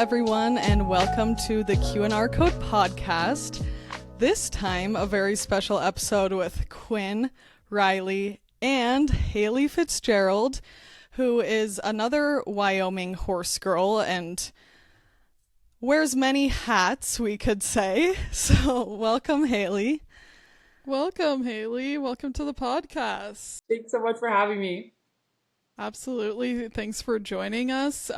everyone, and welcome to the Q&R Code podcast. This time, a very special episode with Quinn, Riley, and Haley Fitzgerald, who is another Wyoming horse girl and wears many hats, we could say. So, welcome, Haley. Welcome, Haley. Welcome to the podcast. Thanks so much for having me. Absolutely. Thanks for joining us.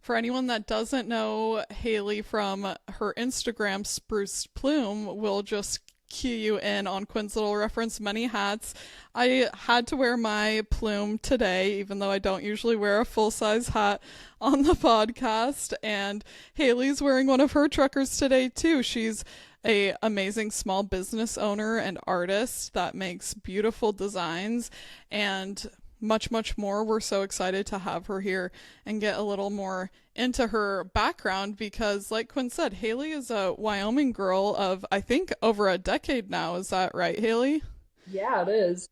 For anyone that doesn't know Haley from her Instagram, Spruced Plume, we'll just cue you in on Quinn's little reference, many hats. I had to wear my plume today, even though I don't usually wear a full-size hat on the podcast. And Haley's wearing one of her truckers today, too. She's an amazing small business owner and artist that makes beautiful designs and much, much more. We're so excited to have her here and get a little more into her background because, like Quinn said, Haley is a Wyoming girl of, I think, over a decade now. Is that right, Haley? Yeah, it is.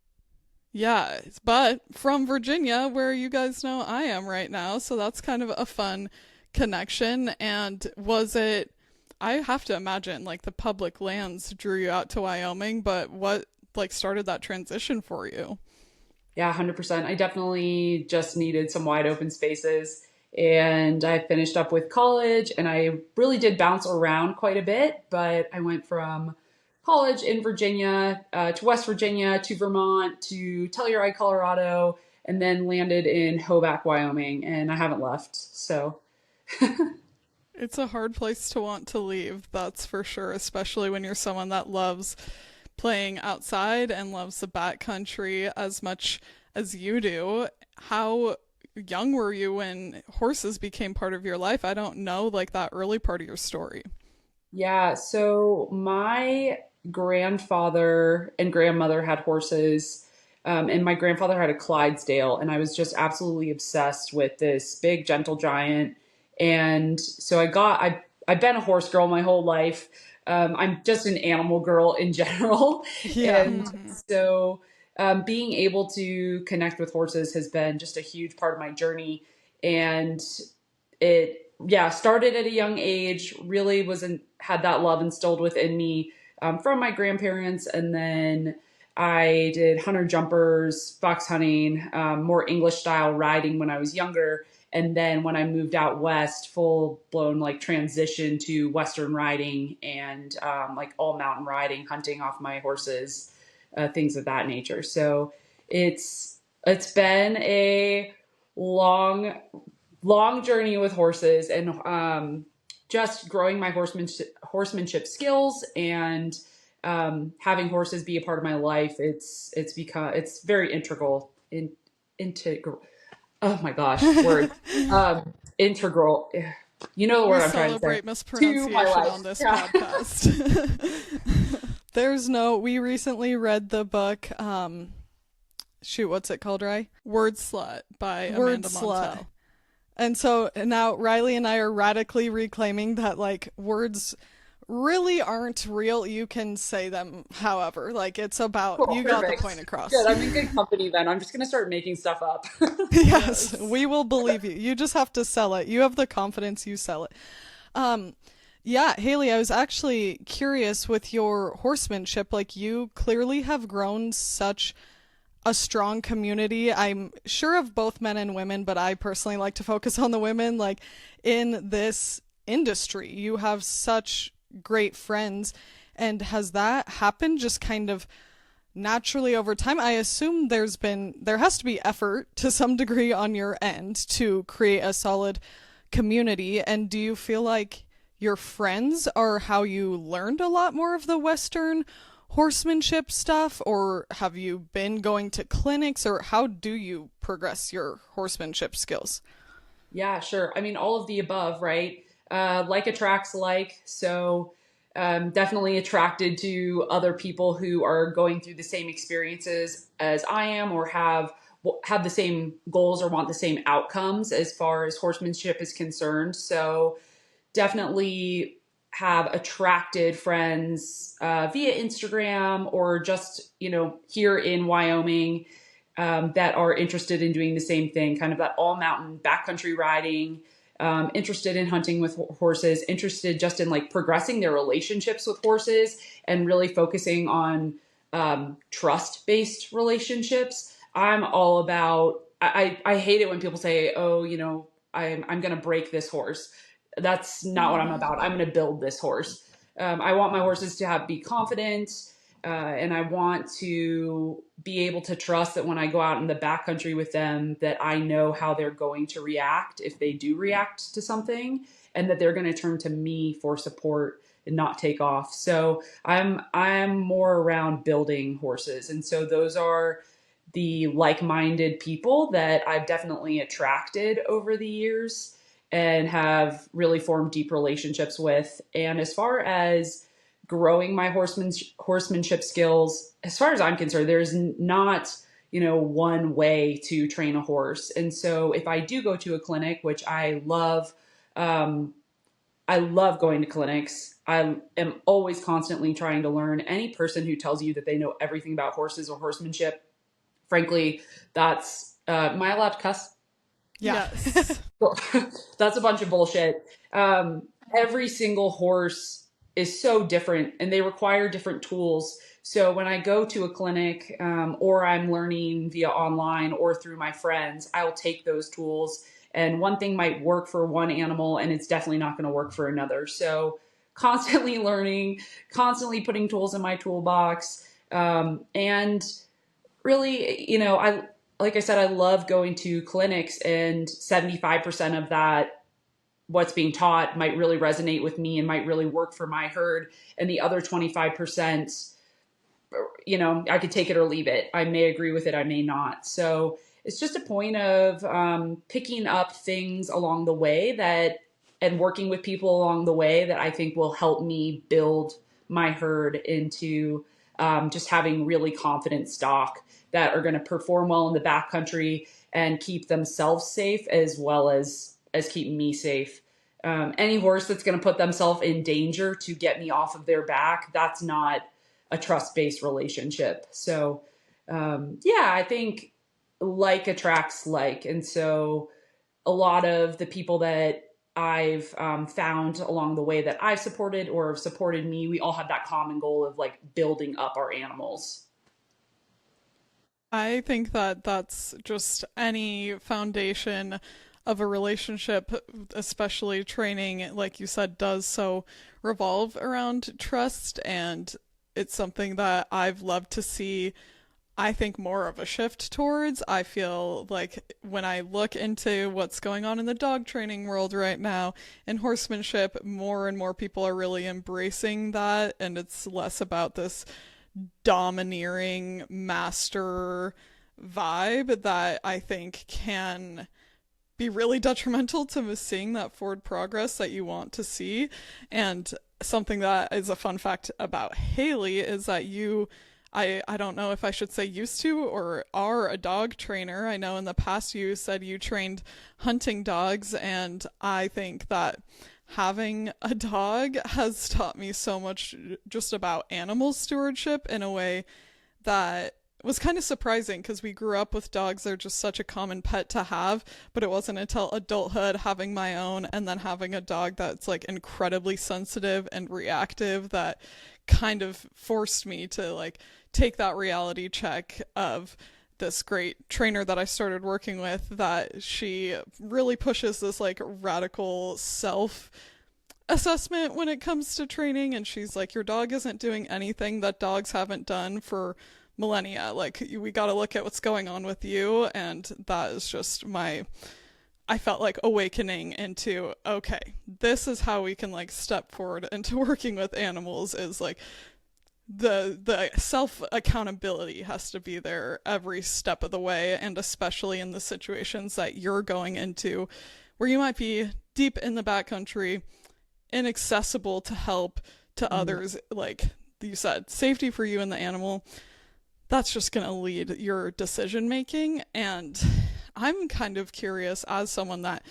Yeah, but from Virginia, where you guys know I am right now. So that's kind of a fun connection. And was it, I have to imagine, like the public lands drew you out to Wyoming, but what started that transition for you? Yeah, 100%. I definitely just needed some wide open spaces. And I finished up with college and I really did bounce around quite a bit. But I went from college in Virginia to West Virginia to Vermont to Telluride, Colorado, and then landed in Hobart, Wyoming. And I haven't left. So it's a hard place to want to leave, that's for sure, especially when you're someone that loves playing outside and loves the backcountry as much as you do. How young were you when horses became part of your life? I don't know, that early part of your story. yeah, so my grandfather and grandmother had horses, and my grandfather had a Clydesdale, and I was just absolutely obsessed with this big, gentle giant. And so I've been a horse girl my whole life. I'm just an animal girl in general. Yeah. And so being able to connect with horses has been just a huge part of my journey. And it, started at a young age, really had that love instilled within me from my grandparents. And then I did hunter jumpers, fox hunting, more English style riding when I was younger. And then when I moved out west, full blown transition to Western riding and all mountain riding, hunting off my horses, things of that nature. So it's been a long journey with horses and just growing my horsemanship skills and having horses be a part of my life. It's very integral. Oh my gosh, word. Integral. You know the word I'm trying to say. Celebrate mispronunciation on this podcast. We recently read the book, what's it called, Ry? Word Slut by Amanda Montell. And so now Riley and I are radically reclaiming that words really aren't real. You can say them however. It's about, cool, you perfect. Got the point across. Good, I'm in good company then. I'm just going to start making stuff up. Yes, we will believe you. You just have to sell it. You have the confidence, you sell it. Yeah, Haley, I was actually curious with your horsemanship. You clearly have grown such a strong community. I'm sure of both men and women, but I personally like to focus on the women. In this industry, you have such great friends. And has that happened just kind of naturally over time? I assume there has to be effort to some degree on your end to create a solid community. And do you feel like your friends are how you learned a lot more of the Western horsemanship stuff, or have you been going to clinics, or how do you progress your horsemanship skills? Yeah, sure. I mean, all of the above, right? Like attracts like. So definitely attracted to other people who are going through the same experiences as I am, or have the same goals or want the same outcomes as far as horsemanship is concerned. So definitely have attracted friends via Instagram or just, here in Wyoming that are interested in doing the same thing, kind of that all mountain backcountry riding. interested in hunting with horses, interested just in like progressing their relationships with horses and really focusing on trust-based relationships. I'm all about, I hate it when people say, oh, you know, I'm going to break this horse. That's not what I'm about. I'm going to build this horse. I want my horses to be confident. And I want to be able to trust that when I go out in the backcountry with them, that I know how they're going to react if they do react to something, and that they're going to turn to me for support and not take off. So I'm more around building horses. And so those are the like-minded people that I've definitely attracted over the years and have really formed deep relationships with. And as far as growing my horsemanship skills, as far as I'm concerned, there's not, you know, one way to train a horse. And so if I do go to a clinic, which I love going to clinics. I am always constantly trying to learn. Any person who tells you that they know everything about horses or horsemanship, frankly, that's, am I allowed to cuss? Yeah. Yes. That's a bunch of bullshit. Every single horse is so different and they require different tools. So when I go to a clinic, or I'm learning via online or through my friends, I'll take those tools, and one thing might work for one animal and it's definitely not going to work for another. So constantly learning, constantly putting tools in my toolbox. And really, you know, like I said, I love going to clinics, and 75% of that, what's being taught, might really resonate with me and might really work for my herd. And the other 25%, you know, I could take it or leave it. I may agree with it, I may not. So it's just a point of picking up things along the way and working with people along the way that I think will help me build my herd into just having really confident stock that are going to perform well in the backcountry and keep themselves safe as well as keep me safe. Any horse that's going to put themselves in danger to get me off of their back, that's not a trust-based relationship. So I think like attracts like. And so a lot of the people that I've found along the way that I've supported or have supported me, we all have that common goal of like building up our animals. I think that that's just any foundation of a relationship, especially training, like you said, does so revolve around trust. And it's something that I've loved to see, I think, more of a shift towards. I feel like when I look into what's going on in the dog training world right now and horsemanship, more and more people are really embracing that. And it's less about this domineering master vibe that I think can be really detrimental to seeing that forward progress that you want to see. And something that is a fun fact about Haley is that I don't know if I should say used to or are a dog trainer. I know in the past you said you trained hunting dogs, and I think that having a dog has taught me so much just about animal stewardship in a way that was kind of surprising, because we grew up with dogs. They're just such a common pet to have, but it wasn't until adulthood, having my own and then having a dog that's like incredibly sensitive and reactive, that kind of forced me to like take that reality check of this great trainer that I started working with, that she really pushes this like radical self assessment when it comes to training. And she's like, your dog isn't doing anything that dogs haven't done for millennia. Like, we got to look at what's going on with you. And that is just I felt like awakening into, okay, this is how we can like step forward into working with animals, is like the self accountability has to be there every step of the way. And especially in the situations that you're going into where you might be deep in the backcountry, inaccessible to help to others, like you said, safety for you and the animal, that's just going to lead your decision making. And I'm kind of curious, as someone that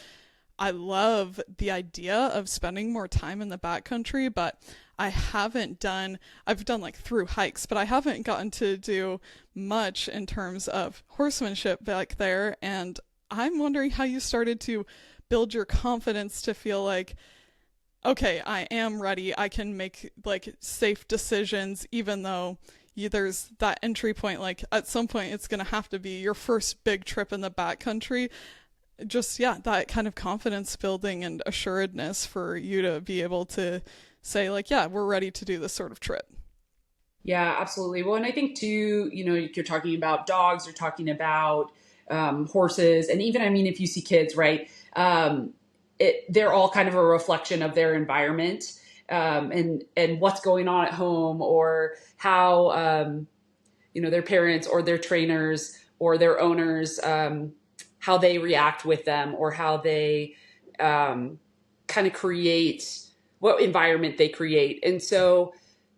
I love the idea of spending more time in the backcountry, but I've done like through hikes, but I haven't gotten to do much in terms of horsemanship back there. And I'm wondering how you started to build your confidence to feel like, okay, I am ready. I can make like safe decisions, even though there's that entry point. Like at some point, it's going to have to be your first big trip in the backcountry. Just, yeah, that kind of confidence building and assuredness for you to be able to say, like, yeah, we're ready to do this sort of trip. Yeah, absolutely. Well, and I think too, you're talking about dogs, you're talking about horses, and even, I mean, if you see kids, right, they're all kind of a reflection of their environment, and what's going on at home, or how their parents or their trainers or their owners, how they react with them, or how they kind of create what environment they create. And so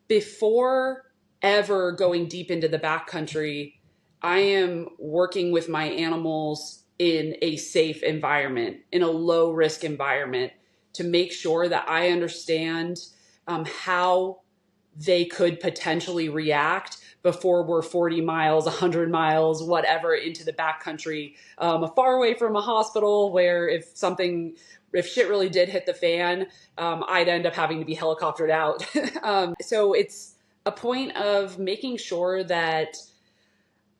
before ever going deep into the backcountry, I am working with my animals in a safe environment, in a low risk environment, to make sure that I understand how they could potentially react before we're 40 miles, 100 miles, whatever, into the backcountry, far away from a hospital, where if shit really did hit the fan, I'd end up having to be helicoptered out. So it's a point of making sure that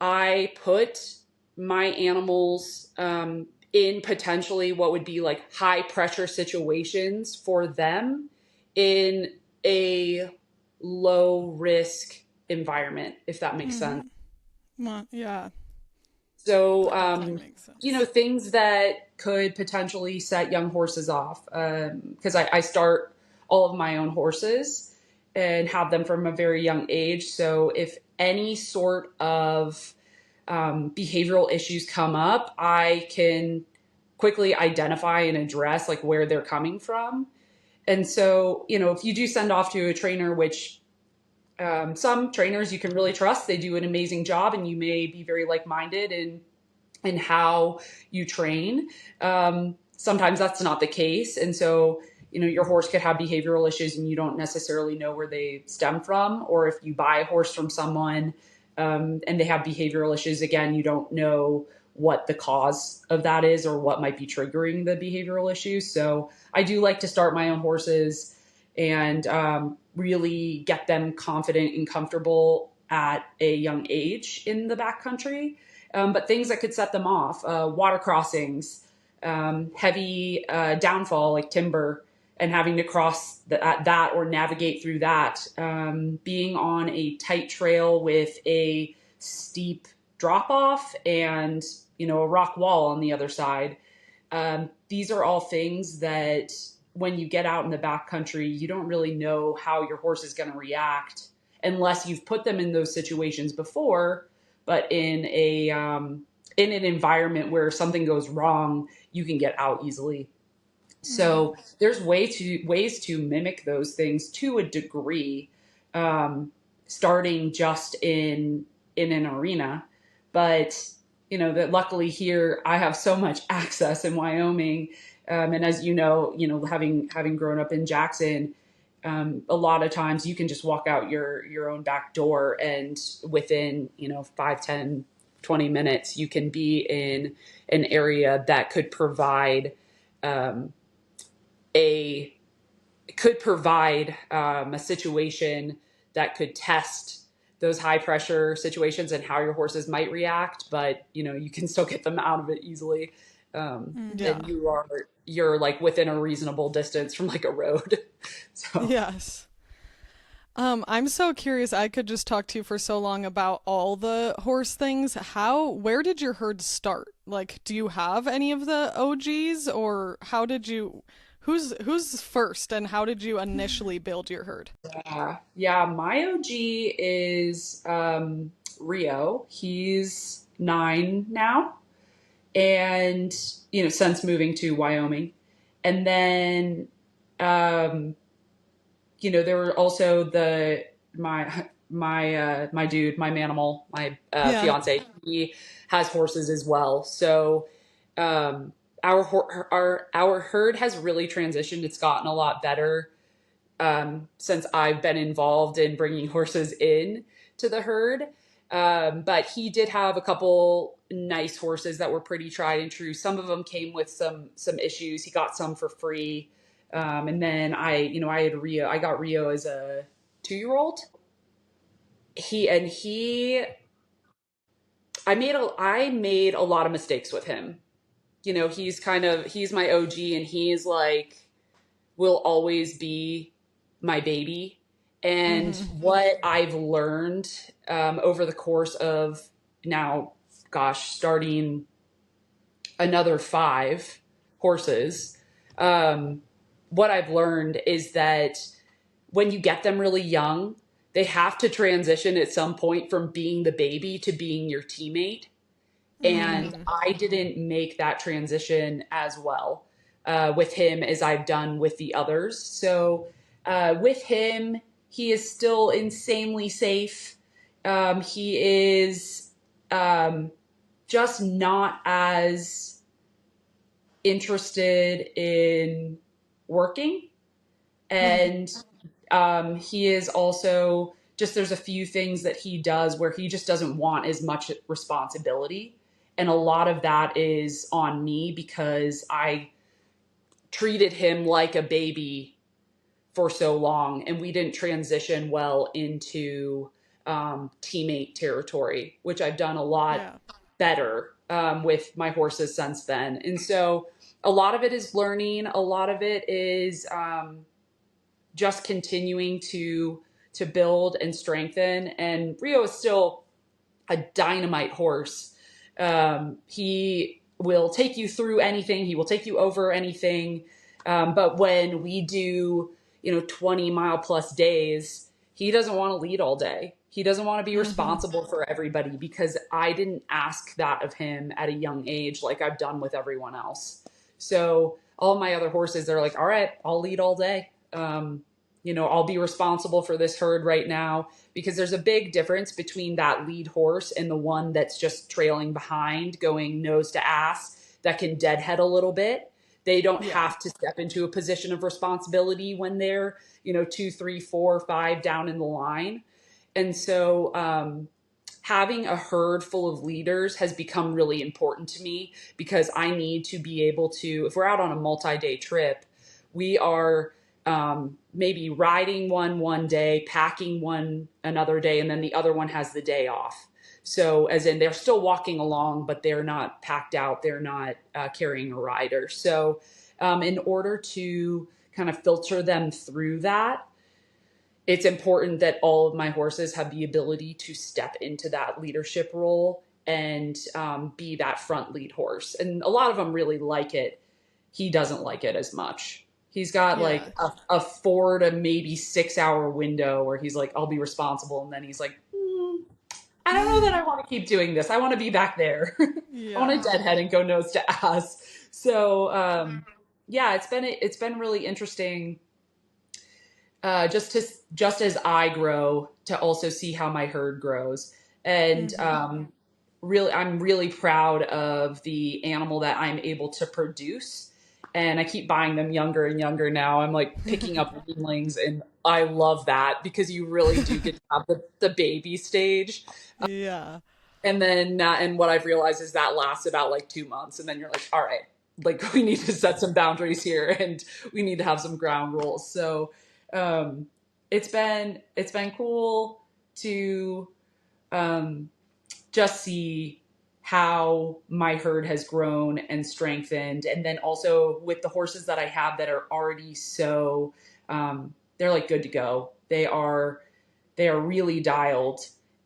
I put my animals in potentially what would be like high pressure situations for them in a low risk environment, if that makes sense. Well, yeah, So, that definitely makes sense. things that could potentially set young horses off, because I start all of my own horses and have them from a very young age. So if any sort of behavioral issues come up, I can quickly identify and address like where they're coming from. And so, if you do send off to a trainer, which some trainers you can really trust, they do an amazing job, and you may be very like-minded in how you train. Sometimes that's not the case. And so, your horse could have behavioral issues and you don't necessarily know where they stem from. Or if you buy a horse from someone and they have behavioral issues, again, you don't know what the cause of that is or what might be triggering the behavioral issues. So I do like to start my own horses and really get them confident and comfortable at a young age in the backcountry. But things that could set them off, water crossings, heavy downfall like timber, and having to cross that or navigate through that, being on a tight trail with a steep drop off and, a rock wall on the other side. These are all things that when you get out in the backcountry, you don't really know how your horse is going to react unless you've put them in those situations before. But in an environment where something goes wrong, you can get out easily. So there's ways to mimic those things to a degree, starting just in an arena. But that luckily here I have so much access in Wyoming, and as having grown up in Jackson, a lot of times you can just walk out your own back door, and within 5, 10, 20 minutes you can be in an area that could provide a situation that could test those high pressure situations and how your horses might react, but you can still get them out of it easily. Yeah. And you're like within a reasonable distance from like a road. So Yes. I'm so curious. I could just talk to you for so long about all the horse things. Where did your herd start? Like, do you have any of the OGs, or who's first, and how did you initially build your herd? yeah, my OG is Rio. He's 9 now, and since moving to Wyoming. And then there were also my dude, my manimal, my Yeah. fiance. He has horses as well. So our herd has really transitioned. It's gotten a lot better since I've been involved in bringing horses in to the herd. But he did have a couple nice horses that were pretty tried and true. Some of them came with some issues. He got some for free. And then I had Rio. I got Rio as a 2-year-old. He I made a lot of mistakes with him. He's my OG, and he's like will always be my baby. And what I've learned over the course of now, gosh, starting another 5 horses, what I've learned is that when you get them really young, they have to transition at some point from being the baby to being your teammate. And I didn't make that transition as well with him as I've done with the others. So with him, he is still insanely safe. He is just not as interested in working. And he is also there's a few things that he does where he just doesn't want as much responsibility. And a lot of that is on me because I treated him like a baby for so long, and we didn't transition well into teammate territory, which I've done a lot better with my horses since then. And so a lot of it is learning. A lot of it is just continuing to build and strengthen. And Rio is still a dynamite horse. He will take you through anything. He will take you over anything. But when we do, 20-mile plus days, he doesn't want to lead all day. He doesn't want to be responsible for everybody because I didn't ask that of him at a young age, like I've done with everyone else. So all my other horses, they're like, all right, I'll lead all day. I'll be responsible for this herd right now, because there's a big difference between that lead horse and the one that's just trailing behind, going nose to ass, that can deadhead a little bit. They don't have to step into a position of responsibility when they're, 2, 3, 4, 5 down in the line. And so having a herd full of leaders has become really important to me, because I need to be able to, if we're out on a multi-day trip, we are maybe riding one day, packing one another day, and then the other one has the day off. So as in they're still walking along, but they're not packed out. They're not carrying a rider. So in order to kind of filter them through that, it's important that all of my horses have the ability to step into that leadership role and be that front lead horse. And a lot of them really like it. He doesn't like it as much. He's got like a 4 to maybe 6 hour window where he's like, I'll be responsible. And then he's like, I don't know that I want to keep doing this. I want to be back there. I want to deadhead and go nose to ass. So, it's been really interesting. Just as I grow, to also see how my herd grows. And, I'm really proud of the animal that I'm able to produce. And I keep buying them younger and younger now. I'm like picking up weanlings, and I love that because you really do get to have the baby stage. Yeah. And then, and what I've realized is that lasts about like 2 months. And then you're like, all right, like we need to set some boundaries here, and we need to have some ground rules. So, it's been cool to, just see how my herd has grown and strengthened. And then also with the horses that I have that are already so, they're like good to go. They are really dialed,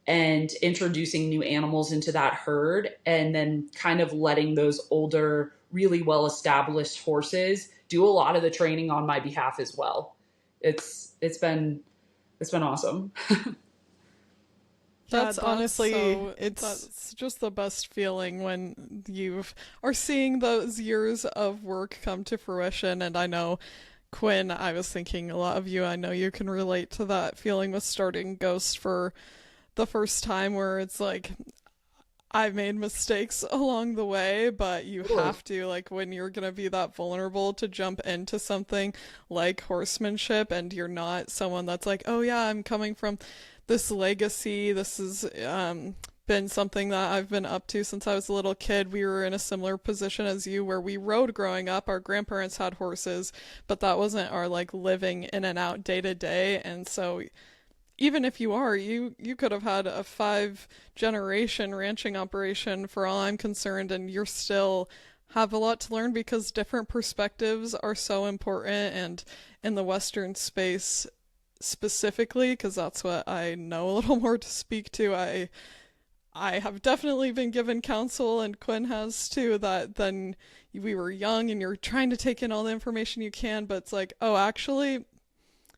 and introducing new animals into that herd, and then kind of letting those older, really well-established horses do a lot of the training on my behalf as well. It's been awesome. That's honestly, that's just the best feeling when you are seeing those years of work come to fruition. And I know, Quinn, I was thinking a lot of you, I know you can relate to that feeling with starting Ghost for the first time, where it's like, I've made mistakes along the way, but you have to, like, when you're going to be that vulnerable to jump into something like horsemanship, and you're not someone that's like, oh yeah, I'm coming from this legacy. This has been something that I've been up to since I was a little kid. We were in a similar position as you where we rode growing up. Our grandparents had horses, but that wasn't our like living in and out day to day. And so even if you are, you could have had a 5 generation ranching operation for all I'm concerned, and you're still have a lot to learn because different perspectives are so important. And in the Western space specifically, because that's what I know a little more to speak to, I have definitely been given counsel, and Quinn has too, that then we were young and you're trying to take in all the information you can, but it's like, oh, actually,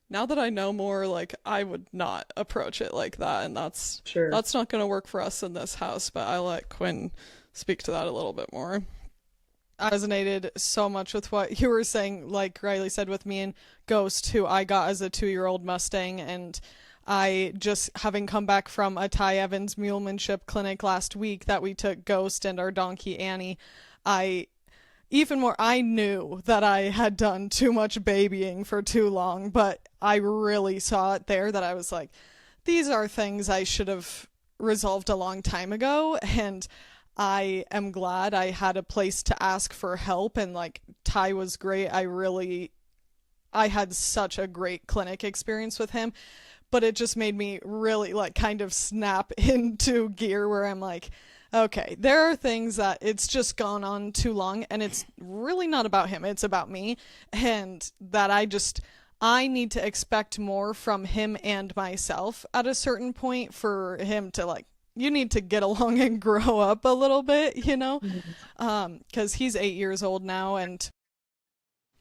now that I know more, like I would not approach it like that, and that's Sure. that's not going to work for us in this house. But I let Quinn speak to that a little bit more. I resonated so much with what you were saying, like Riley said with me and Ghost, who I got as a 2-year-old Mustang, and I just having come back from a Ty Evans mulemanship clinic last week that we took Ghost and our donkey Annie, I I knew that I had done too much babying for too long, but I really saw it there that I was like, these are things I should have resolved a long time ago, and I am glad I had a place to ask for help, and like Ty was great. I had such a great clinic experience with him, but it just made me really like kind of snap into gear where I'm like, okay, there are things that it's just gone on too long, and it's really not about him, it's about me, and that I need to expect more from him and myself at a certain point for him to like, you need to get along and grow up a little bit, you know? Because he's 8 years old now, and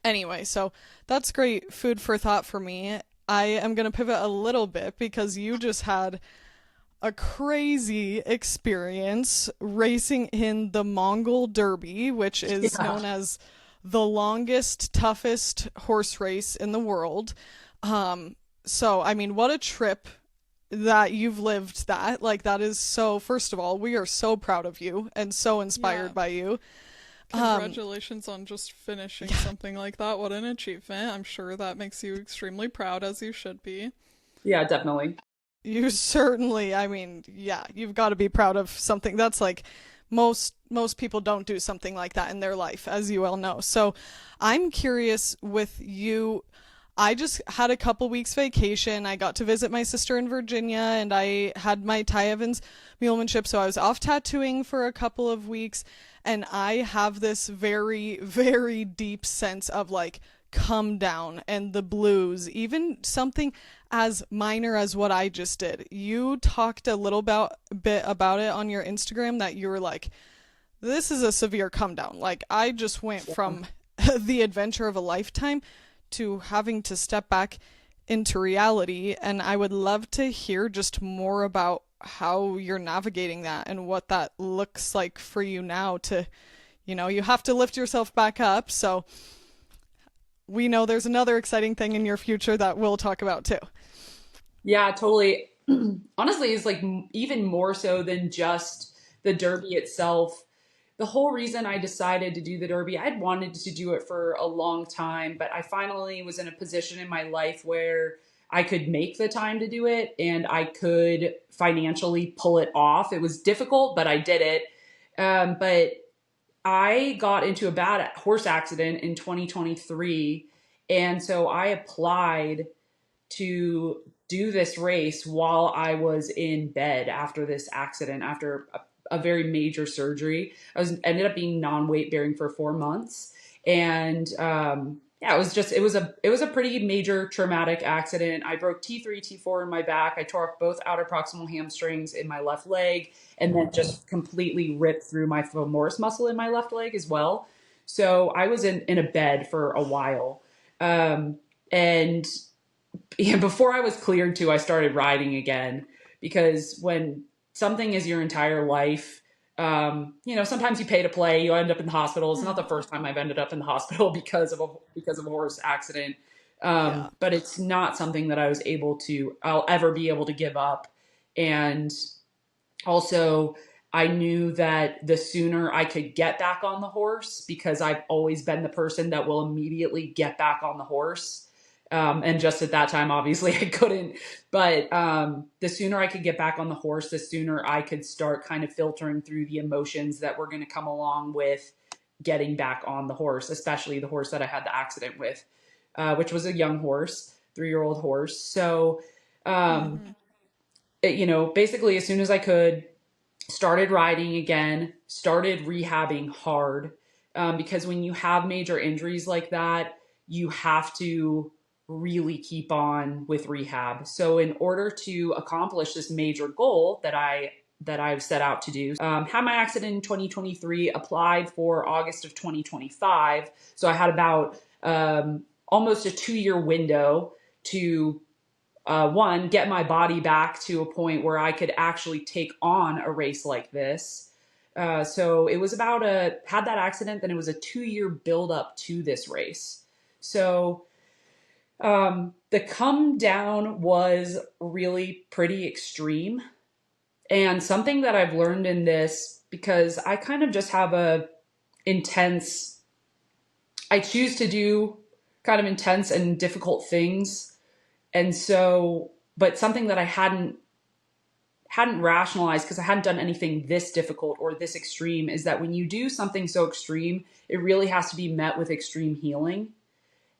anyway, so that's great food for thought for me. I am going to pivot a little bit because you just had a crazy experience racing in the Mongol Derby, which is known as the longest, toughest horse race in the world. So, I mean, what a trip that you've lived that. Like, that is so, first of all, we are so proud of you and so inspired by you. Congratulations on just finishing something like that. What an achievement. I'm sure that makes you extremely proud, as you should be. Yeah, definitely. You certainly, I mean, yeah, you've got to be proud of something. That's like most people don't do something like that in their life, as you well know. So I'm curious with you. I just had a couple weeks vacation. I got to visit my sister in Virginia, and I had my Ty Evans mulemanship, so I was off tattooing for a couple of weeks, and I have this very, very deep sense of like come down and the blues, even something as minor as what I just did. You talked a little bit about it on your Instagram, that you were like, this is a severe come down. Like, I just went from the adventure of a lifetime to having to step back into reality, and I would love to hear just more about how you're navigating that and what that looks like for you now. To, you know, you have to lift yourself back up, so we know there's another exciting thing in your future that we'll talk about too. Yeah, totally. Honestly, it's like even more so than just the Derby itself. The whole reason I decided to do the Derby, I'd wanted to do it for a long time, but I finally was in a position in my life where I could make the time to do it and I could financially pull it off. It was difficult, but I did it. But I got into a bad horse accident in 2023. And so I applied to do this race while I was in bed after this accident, after a very major surgery. Ended up being non-weight bearing for 4 months. And, yeah, it was a pretty major traumatic accident. I broke T3, T4 in my back. I tore up both outer proximal hamstrings in my left leg, and then just completely ripped through my femoris muscle in my left leg as well. So I was in a bed for a while. And yeah, before I was cleared to, I started riding again, because when something is your entire life, sometimes you pay to play, you end up in the hospital. It's not the first time I've ended up in the hospital because of a horse accident. But it's not something that I'll ever be able to give up. And also I knew that the sooner I could get back on the horse, because I've always been the person that will immediately get back on the horse, And just at that time, obviously I couldn't, but the sooner I could get back on the horse, the sooner I could start kind of filtering through the emotions that were going to come along with getting back on the horse, especially the horse that I had the accident with, which was a young horse, 3-year-old horse. So, basically as soon as I could, started riding again, started rehabbing hard. Because when you have major injuries like that, you have to really keep on with rehab. So in order to accomplish this major goal that I've set out to do, had my accident in 2023, applied for August of 2025. So I had about almost a 2-year window to one, get my body back to a point where I could actually take on a race like this. So it was had that accident, then it was a 2-year build up to this race. So the come down was really pretty extreme. And something that I've learned in this, because I kind of just have I choose to do kind of intense and difficult things. And so, but something that I hadn't rationalized because I hadn't done anything this difficult or this extreme is that when you do something so extreme, it really has to be met with extreme healing.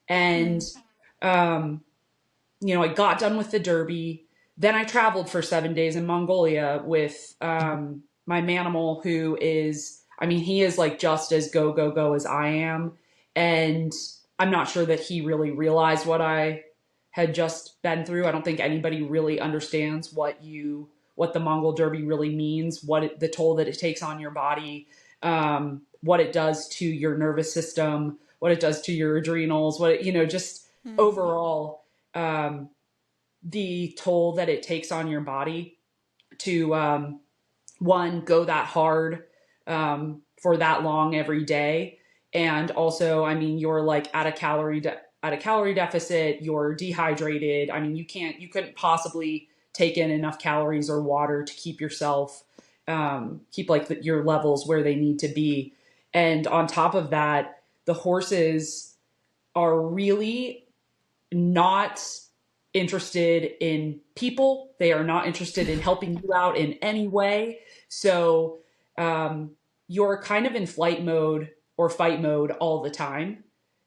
And, I got done with the Derby. Then I traveled for 7 days in Mongolia with my manimal, who is, he is like just as go, go, go as I am. And I'm not sure that he really realized what I had just been through. I don't think anybody really understands what the Mongol Derby really means, the toll that it takes on your body, what it does to your nervous system, what it does to your adrenals, overall, the toll that it takes on your body to, one, go that hard, for that long every day. And also, you're like at a calorie deficit, you're dehydrated. You couldn't possibly take in enough calories or water to keep yourself, your levels where they need to be. And on top of that, the horses are really not interested in people. They are not interested in helping you out in any way. So, you're kind of in flight mode or fight mode all the time.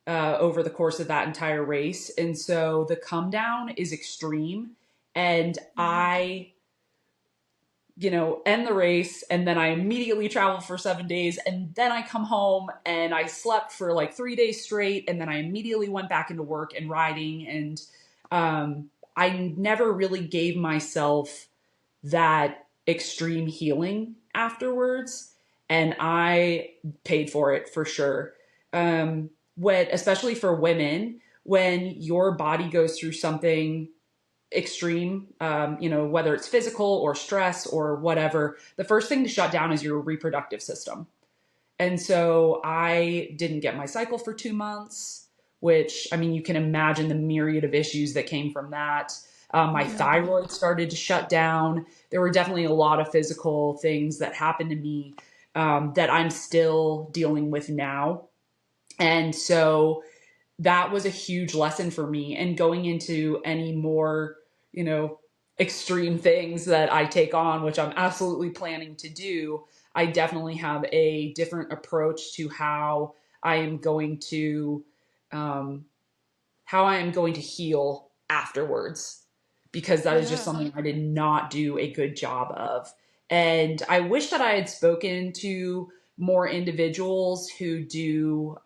Over the course of that entire race. And so the come down is extreme. And I, end the race, and then I immediately travel for 7 days. And then I come home and I slept for like 3 days straight. And then I immediately went back into work and riding. And I never really gave myself that extreme healing afterwards. And I paid for it for sure. Especially for women, when your body goes through something extreme, whether it's physical or stress or whatever, the first thing to shut down is your reproductive system. And so I didn't get my cycle for 2 months, which, you can imagine the myriad of issues that came from that. My thyroid started to shut down. There were definitely a lot of physical things that happened to me that I'm still dealing with now. And so that was a huge lesson for me. And going into any more, extreme things that I take on, which I'm absolutely planning to do, I definitely have a different approach to how I am going to heal afterwards, because that is just something I did not do a good job of. And I wish that I had spoken to more individuals who do,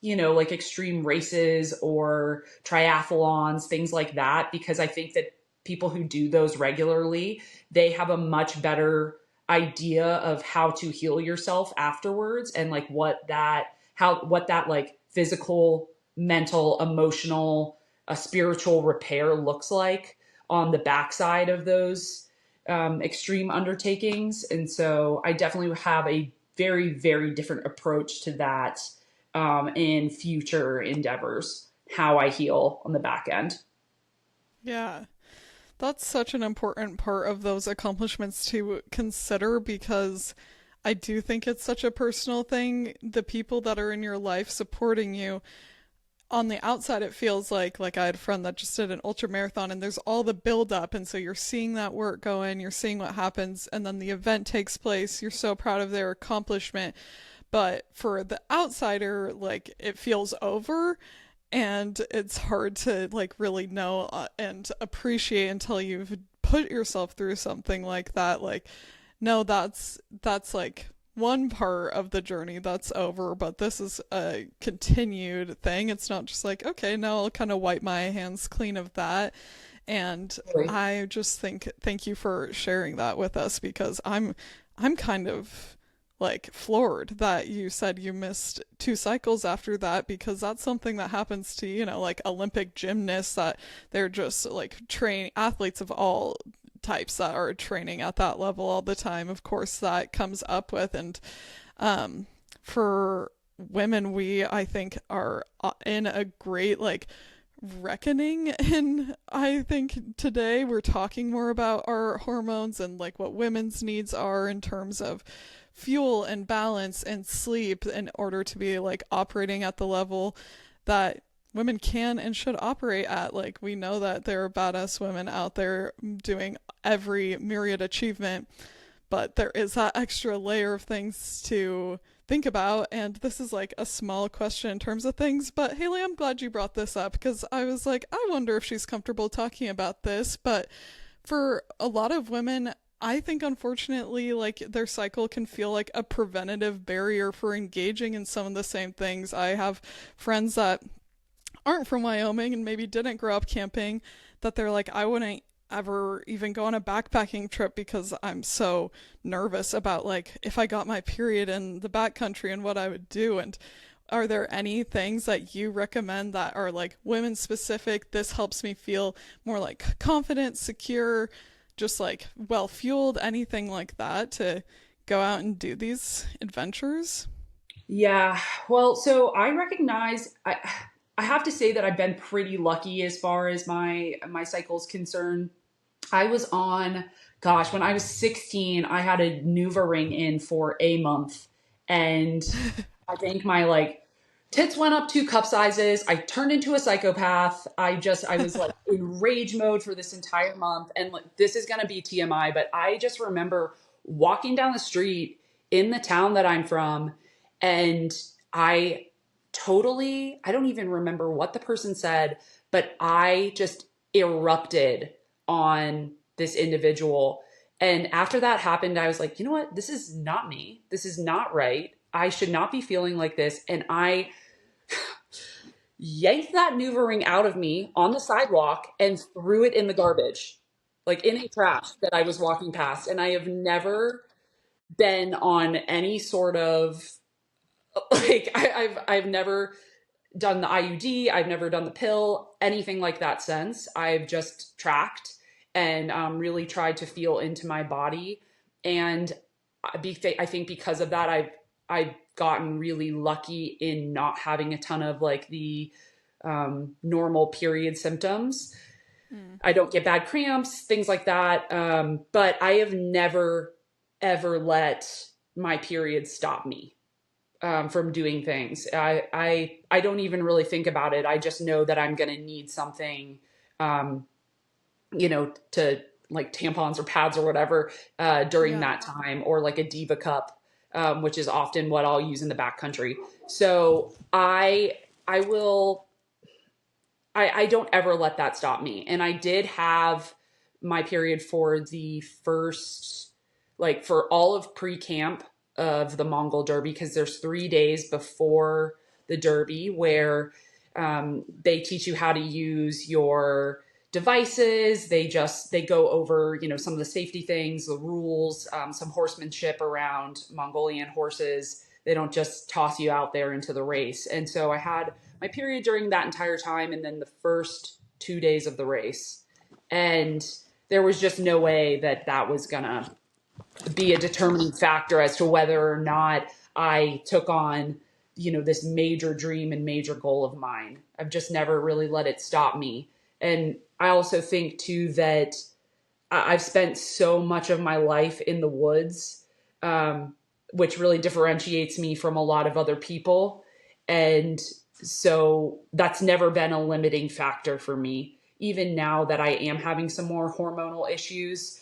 like extreme races or triathlons, things like that, because I think that people who do those regularly, they have a much better idea of how to heal yourself afterwards, and like what that like physical, mental, emotional, spiritual repair looks like on the backside of those extreme undertakings. And so I definitely have a very, very different approach to that in future endeavors, how I heal on the back end. Yeah. That's such an important part of those accomplishments to consider, because I do think it's such a personal thing. The people that are in your life supporting you, on the outside it feels like I had a friend that just did an ultra marathon, and there's all the build up, and so you're seeing that work go in, you're seeing what happens, and then the event takes place, you're so proud of their accomplishment. But for the outsider, like, it feels over, and it's hard to like really know and appreciate until you've put yourself through something like that. Like, no, that's like one part of the journey that's over, but this is a continued thing. It's not just like, okay, now I'll kind of wipe my hands clean of that. And Really. I just think thank you for sharing that with us, because I'm kind of like floored that you said you missed 2 cycles after that, because that's something that happens to, like Olympic gymnasts, that they're just like train athletes of all types that are training at that level all the time. Of course, that comes up with, and for women, we, I think, are in a great like reckoning. And I think today we're talking more about our hormones and like what women's needs are in terms of fuel and balance and sleep, in order to be like operating at the level that women can and should operate at. Like, we know that there are badass women out there doing every myriad achievement, but there is that extra layer of things to think about. And this is like a small question in terms of things, but Haley, I'm glad you brought this up, because I was like, I wonder if she's comfortable talking about this. But for a lot of women, I think unfortunately, like, their cycle can feel like a preventative barrier for engaging in some of the same things. I have friends that aren't from Wyoming and maybe didn't grow up camping, that they're like, I wouldn't ever even go on a backpacking trip because I'm so nervous about like if I got my period in the backcountry and what I would do. And are there any things that you recommend that are like women specific? This helps me feel more like confident, secure, just like well fueled, anything like that, to go out and do these adventures? Yeah. Well, so I recognize I have to say that I've been pretty lucky as far as my cycle's concerned. I was on, gosh, when I was 16, I had a Nuva ring in for a month, and I think my like tits went up 2 cup sizes. I turned into a psychopath. I was like in rage mode for this entire month. And like, this is going to be TMI, but I just remember walking down the street in the town that I'm from, and I I don't even remember what the person said, but I just erupted on this individual. And after that happened, I was like, you know what? This is not me. This is not right. I should not be feeling like this. And I yanked that Nuva ring out of me on the sidewalk and threw it in the garbage, like in a trash that I was walking past. And I have never been on any sort of like I've never done the IUD. I've never done the pill, anything like that since. I've just tracked and really tried to feel into my body. And I think because of that, I've gotten really lucky in not having a ton of like the normal period symptoms. I don't get bad cramps, things like that. But I have never, ever let my period stop me from doing things. I don't even really think about it. I just know that I'm going to need something, to like tampons or pads or whatever during Yeah. that time, or like a Diva cup, which is often what I'll use in the backcountry. So I will, I don't ever let that stop me. And I did have my period for the first, like for all of pre-camp of the Mongol Derby, because there's 3 days before the Derby where they teach you how to use your devices. They go over, some of the safety things, the rules, some horsemanship around Mongolian horses. They don't just toss you out there into the race. And so I had my period during that entire time, and then the first 2 days of the race. And there was just no way that that was gonna be a determining factor as to whether or not I took on, this major dream and major goal of mine. I've just never really let it stop me. And I also think too that I've spent so much of my life in the woods, which really differentiates me from a lot of other people. And so that's never been a limiting factor for me. Even now that I am having some more hormonal issues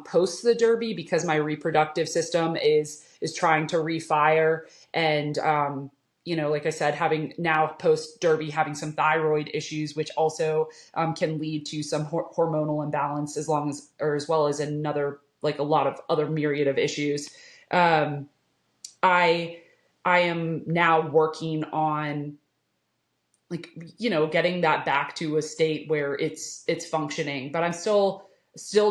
post the Derby, because my reproductive system is trying to refire, and like I said, having now post Derby having some thyroid issues, which also can lead to some hormonal imbalance, as well as another, like a lot of other myriad of issues. I I am now working on, like, getting that back to a state where it's functioning, but I'm still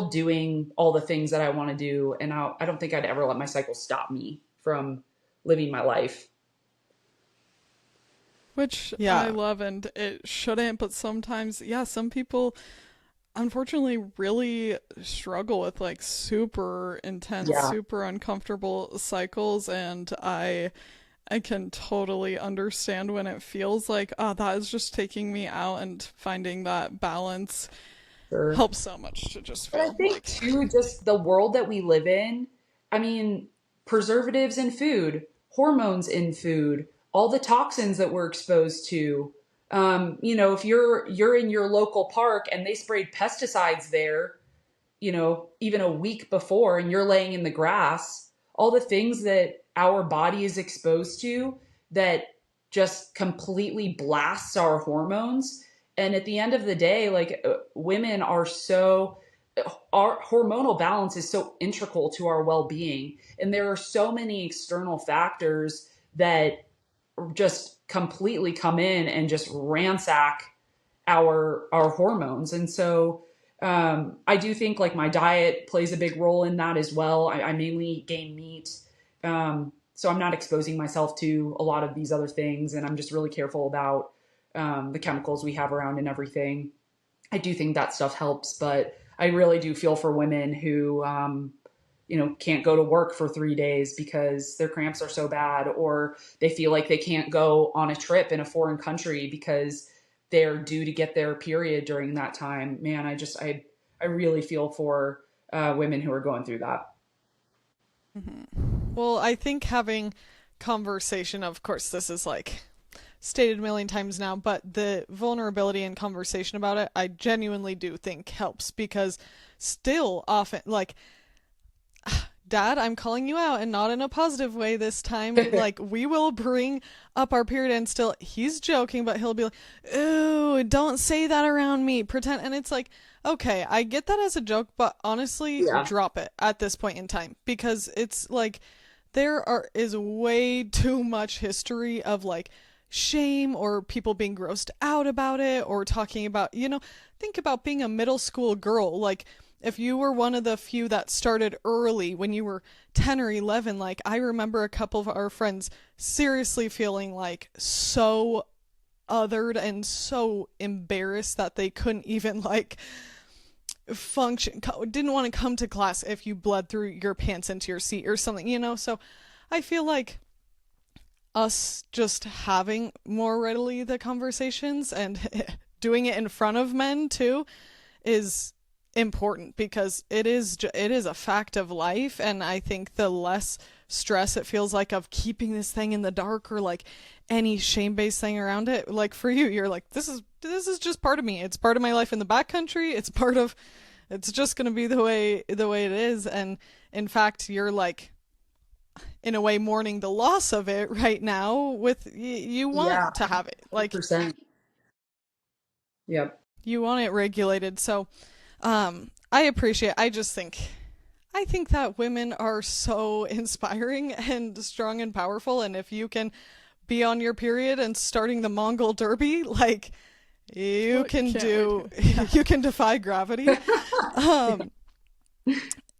doing all the things that I want to do, and I don't think I'd ever let my cycle stop me from living my life. Which Yeah. I love, and it shouldn't, but sometimes, yeah, some people unfortunately really struggle with like super intense, Yeah. super uncomfortable cycles, and I can totally understand when it feels like, oh, that is just taking me out, and finding that balance Sure. helps so much to just But I feel think like, too, just the world that we live in, I mean, preservatives in food, hormones in food, all the toxins that we're exposed to. If you're in your local park and they sprayed pesticides there, even a week before, and you're laying in the grass, all the things that our body is exposed to that just completely blasts our hormones. And at the end of the day, like, women are so, our hormonal balance is so integral to our well-being. And there are so many external factors that just completely come in and just ransack our hormones. And so I do think, like, my diet plays a big role in that as well. I mainly gain meat. So I'm not exposing myself to a lot of these other things, and I'm just really careful about the chemicals we have around and everything. I do think that stuff helps, but I really do feel for women who can't go to work for 3 days because their cramps are so bad, or they feel like they can't go on a trip in a foreign country because they're due to get their period during that time. Man, I really feel for women who are going through that. Well, I think having conversation, of course, this is like stated a million times now, but the vulnerability and conversation about it, I genuinely do think helps, because still often, like, Dad, I'm calling you out, and not in a positive way this time. Like, we will bring up our period, and still, he's joking, but he'll be like, "Ooh, don't say that around me." Pretend, and it's like, okay, I get that as a joke, but honestly, Yeah. drop it at this point in time, because it's like is way too much history of like shame, or people being grossed out about it, or talking about, think about being a middle school girl, like, if you were one of the few that started early when you were 10 or 11, like, I remember a couple of our friends seriously feeling like so othered and so embarrassed that they couldn't even like function, didn't want to come to class if you bled through your pants into your seat or something. So I feel like us just having more readily the conversations and doing it in front of men too is important, because it is a fact of life. And I think the less stress it feels like of keeping this thing in the dark, or like any shame-based thing around it, like for you, you're like, this is just part of me, it's part of my life in the backcountry, it's just going to be the way it is. And in fact, you're like, in a way, mourning the loss of it right now, with you want Yeah. to have it, like, 100%. Yep. you want it regulated. So I appreciate, I think that women are so inspiring and strong and powerful, and if you can be on your period and starting the Mongol Derby, like, you can do you can defy gravity.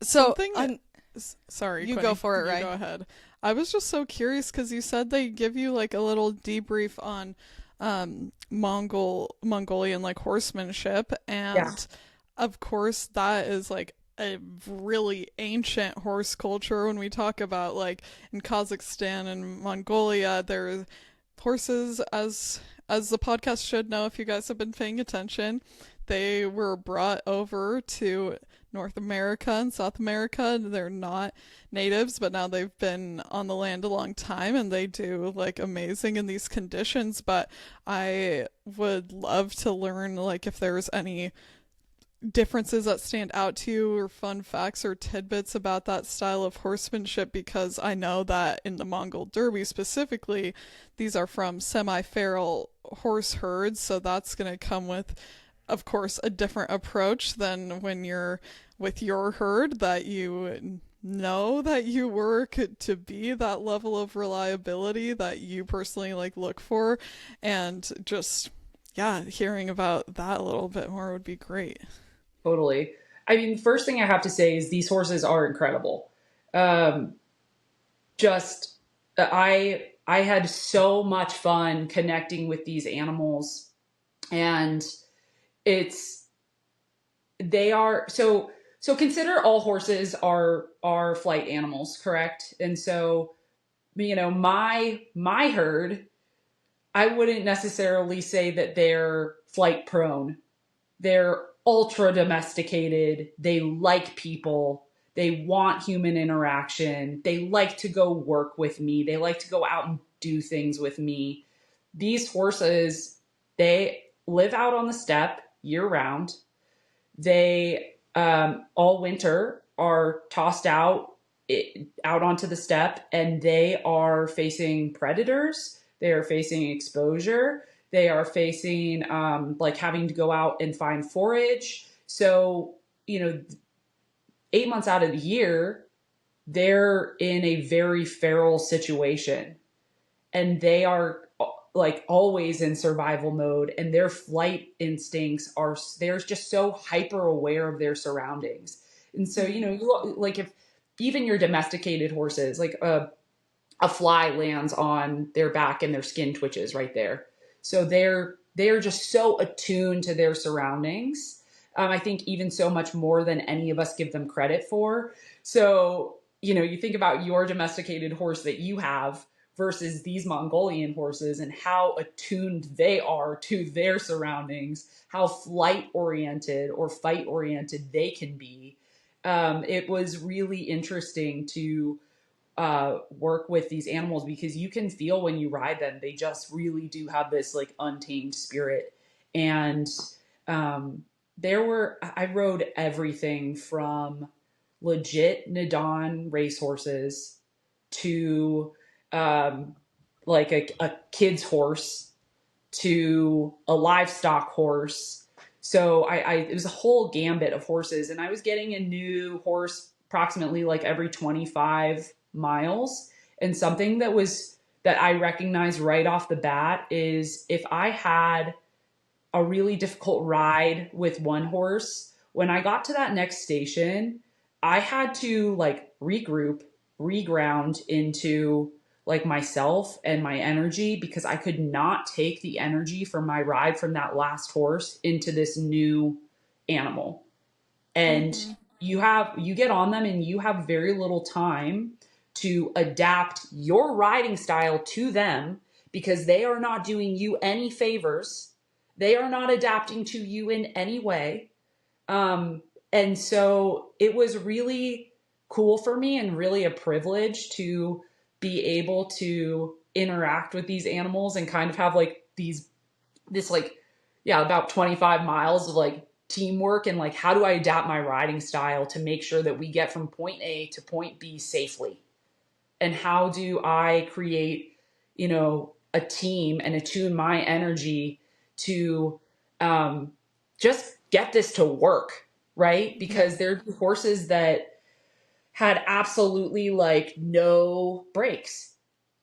So sorry, you Quinny, go for it, right? Go ahead. I was just so curious because you said they give you like a little debrief on Mongolian like horsemanship, and Yeah. of course that is like a really ancient horse culture. When we talk about like in Kazakhstan and Mongolia, there horses, as the podcast should know if you guys have been paying attention, they were brought over to North America and South America. They're not natives, but now they've been on the land a long time and they do like amazing in these conditions. But I would love to learn like if there's any differences that stand out to you or fun facts or tidbits about that style of horsemanship, because I know that in the Mongol Derby specifically, these are from semi-feral horse herds, so that's going to come with, of course, a different approach than when you're with your herd that you know that you work to be that level of reliability that you personally like look for. And just yeah, hearing about that a little bit more would be great. Totally. I mean, first thing I have to say is these horses are incredible. Um, just I had so much fun connecting with these animals, and it's they are so consider all horses are flight animals, correct? And so, my herd, I wouldn't necessarily say that they're flight prone. They're ultra domesticated. They like people. They want human interaction. They like to go work with me. They like to go out and do things with me. These horses, they live out on the steppe year round. They all winter are tossed out onto the steppe, and they are facing predators. They are facing exposure. They are facing like having to go out and find forage. So, 8 months out of the year, they're in a very feral situation, and they are like always in survival mode, and their flight instincts they're just so hyper aware of their surroundings. And so, like if even your domesticated horses, like a fly lands on their back and their skin twitches right there. So they're just so attuned to their surroundings. I think even so much more than any of us give them credit for. So, you think about your domesticated horse that you have versus these Mongolian horses and how attuned they are to their surroundings, how flight oriented or fight oriented they can be. It was really interesting to work with these animals, because you can feel when you ride them, they just really do have this like untamed spirit. And I rode everything from legit Nadon racehorses to like a kid's horse to a livestock horse. So it was a whole gambit of horses, and I was getting a new horse approximately like every 25 miles. And something that I recognized right off the bat is if I had a really difficult ride with one horse, when I got to that next station, I had to like regroup, reground into like myself and my energy, because I could not take the energy from my ride from that last horse into this new animal. And you get on them and you have very little time to adapt your riding style to them, because they are not doing you any favors. They are not adapting to you in any way. And so it was really cool for me and really a privilege to be able to interact with these animals and kind of have like about 25 miles of like teamwork, and like, how do I adapt my riding style to make sure that we get from point A to point B safely? And how do I create, a team and attune my energy to just get this to work, right? Because there are horses that had absolutely like no brakes.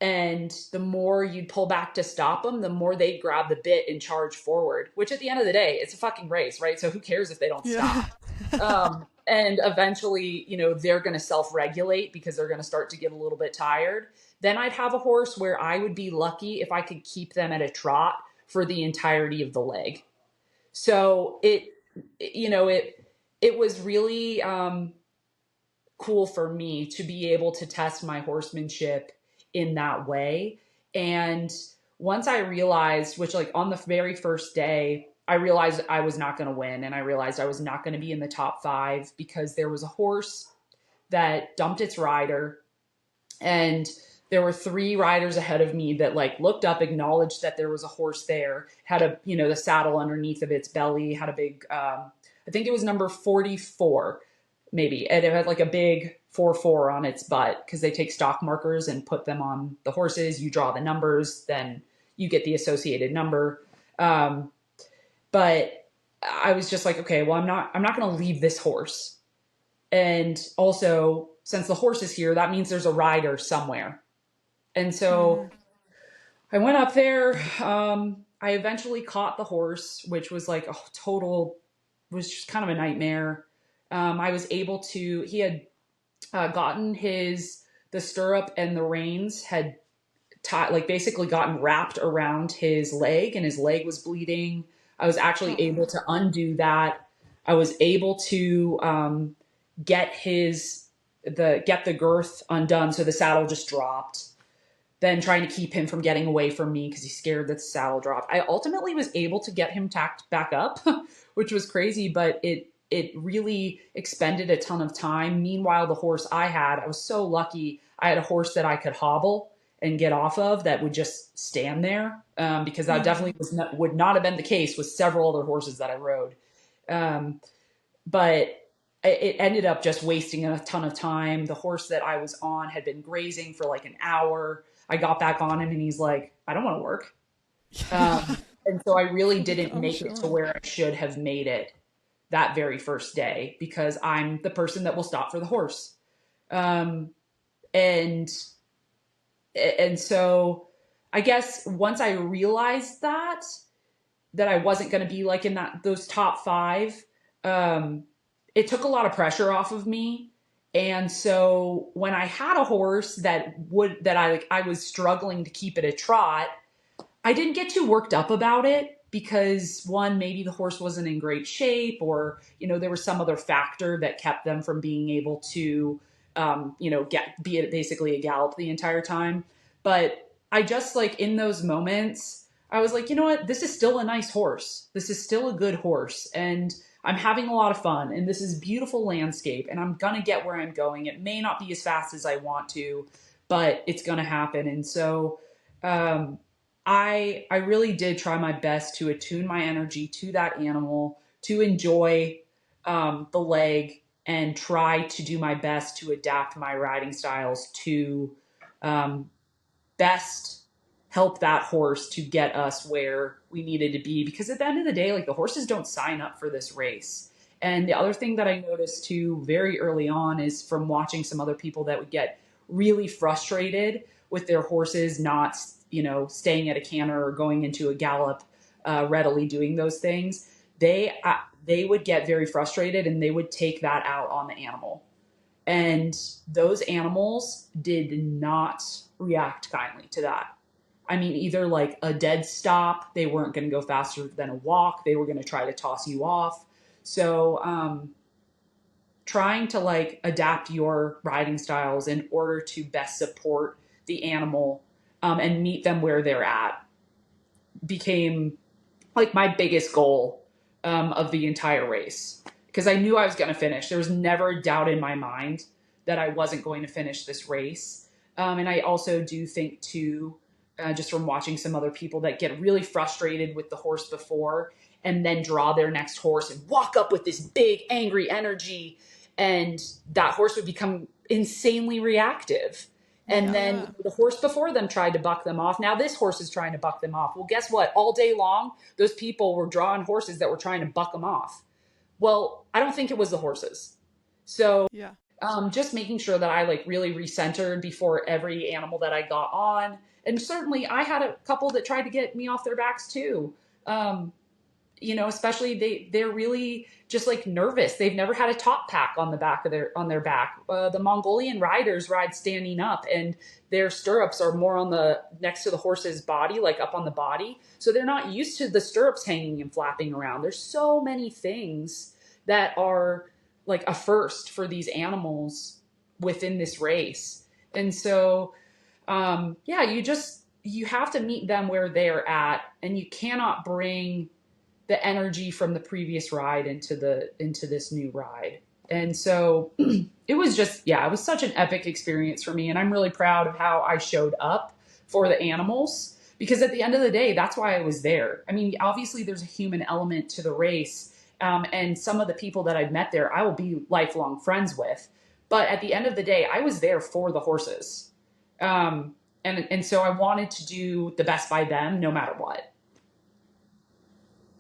And the more you'd pull back to stop them, the more they'd grab the bit and charge forward, which at the end of the day, it's a fucking race, right? So who cares if they don't stop? And eventually, they're going to self-regulate because they're going to start to get a little bit tired. Then I'd have a horse where I would be lucky if I could keep them at a trot for the entirety of the leg. So it was really cool for me to be able to test my horsemanship in that way. And once I realized, which like on the very first day, I realized I was not going to win, and I realized I was not going to be in the top 5 because there was a horse that dumped its rider, and there were 3 riders ahead of me that like looked up, acknowledged that there was a horse there, had a, you know, the saddle underneath of its belly, had a big, I think it was number 44, maybe. And it had like a big 44 on its butt because they take stock markers and put them on the horses. You draw the numbers, then you get the associated number. But I was just like, okay, well, I'm not going to leave this horse. And also, since the horse is here, that means there's a rider somewhere. And so I went up there. I eventually caught the horse, which was like a total, was just kind of a nightmare. I was able to, he had gotten the stirrup and the reins had like basically gotten wrapped around his leg, and his leg was bleeding. I was actually able to undo that. I was able to get the girth undone, so the saddle just dropped. Then trying to keep him from getting away from me because he's scared that the saddle dropped. I ultimately was able to get him tacked back up, which was crazy, but it really expended a ton of time. Meanwhile, the horse I was so lucky. I had a horse that I could hobble and get off of that would just stand there, because that definitely would not have been the case with several other horses that I rode. But it ended up just wasting a ton of time. The horse that I was on had been grazing for like an hour. I got back on him and he's like, I don't want to work. And so I really didn't make it to where I should have made it that very first day, because I'm the person that will stop for the horse. And so I guess once I realized that I wasn't going to be like in those top 5, it took a lot of pressure off of me. And so when I had a horse that I was struggling to keep at a trot, I didn't get too worked up about it, because one, maybe the horse wasn't in great shape, or, you know, there was some other factor that kept them from being able to, be basically a gallop the entire time. But I just like in those moments, I was like, you know what, this is still a nice horse. This is still a good horse. And I'm having a lot of fun, and this is beautiful landscape, and I'm going to get where I'm going. It may not be as fast as I want to, but it's going to happen. And so, I really did try my best to attune my energy to that animal, to enjoy, the leg, and try to do my best to adapt my riding styles to, best help that horse to get us where we needed to be. Because at the end of the day, like, the horses don't sign up for this race. And the other thing that I noticed too very early on is from watching some other people that would get really frustrated with their horses not, staying at a canter or going into a gallop, readily doing those things. They would get very frustrated, and they would take that out on the animal. And those animals did not react kindly to that. I mean, either like a dead stop, they weren't going to go faster than a walk. They were going to try to toss you off. So, trying to like adapt your riding styles in order to best support the animal, and meet them where they're at became like my biggest goal, of the entire race. Because I knew I was going to finish. There was never a doubt in my mind that I wasn't going to finish this race. And I also do think too, just from watching some other people that get really frustrated with the horse before, and then draw their next horse and walk up with this big angry energy, and that horse would become insanely reactive. And then the horse before them tried to buck them off. Now this horse is trying to buck them off. Well, guess what? All day long, those people were drawing horses that were trying to buck them off. Well, I don't think it was the horses. So just making sure that I like really recentered before every animal that I got on. And certainly I had a couple that tried to get me off their backs too. Especially they're really just like nervous. They've never had a top pack on their back. The Mongolian riders ride standing up, and their stirrups are more on the next to the horse's body, like up on the body. So they're not used to the stirrups hanging and flapping around. There's so many things that are like a first for these animals within this race. And so, you have to meet them where they're at, and you cannot bring the energy from the previous ride into this new ride. And so it was just, yeah, it was such an epic experience for me. And I'm really proud of how I showed up for the animals, because at the end of the day, that's why I was there. I mean, obviously there's a human element to the race. And some of the people that I've met there, I will be lifelong friends with. But at the end of the day, I was there for the horses. And so I wanted to do the best by them no matter what.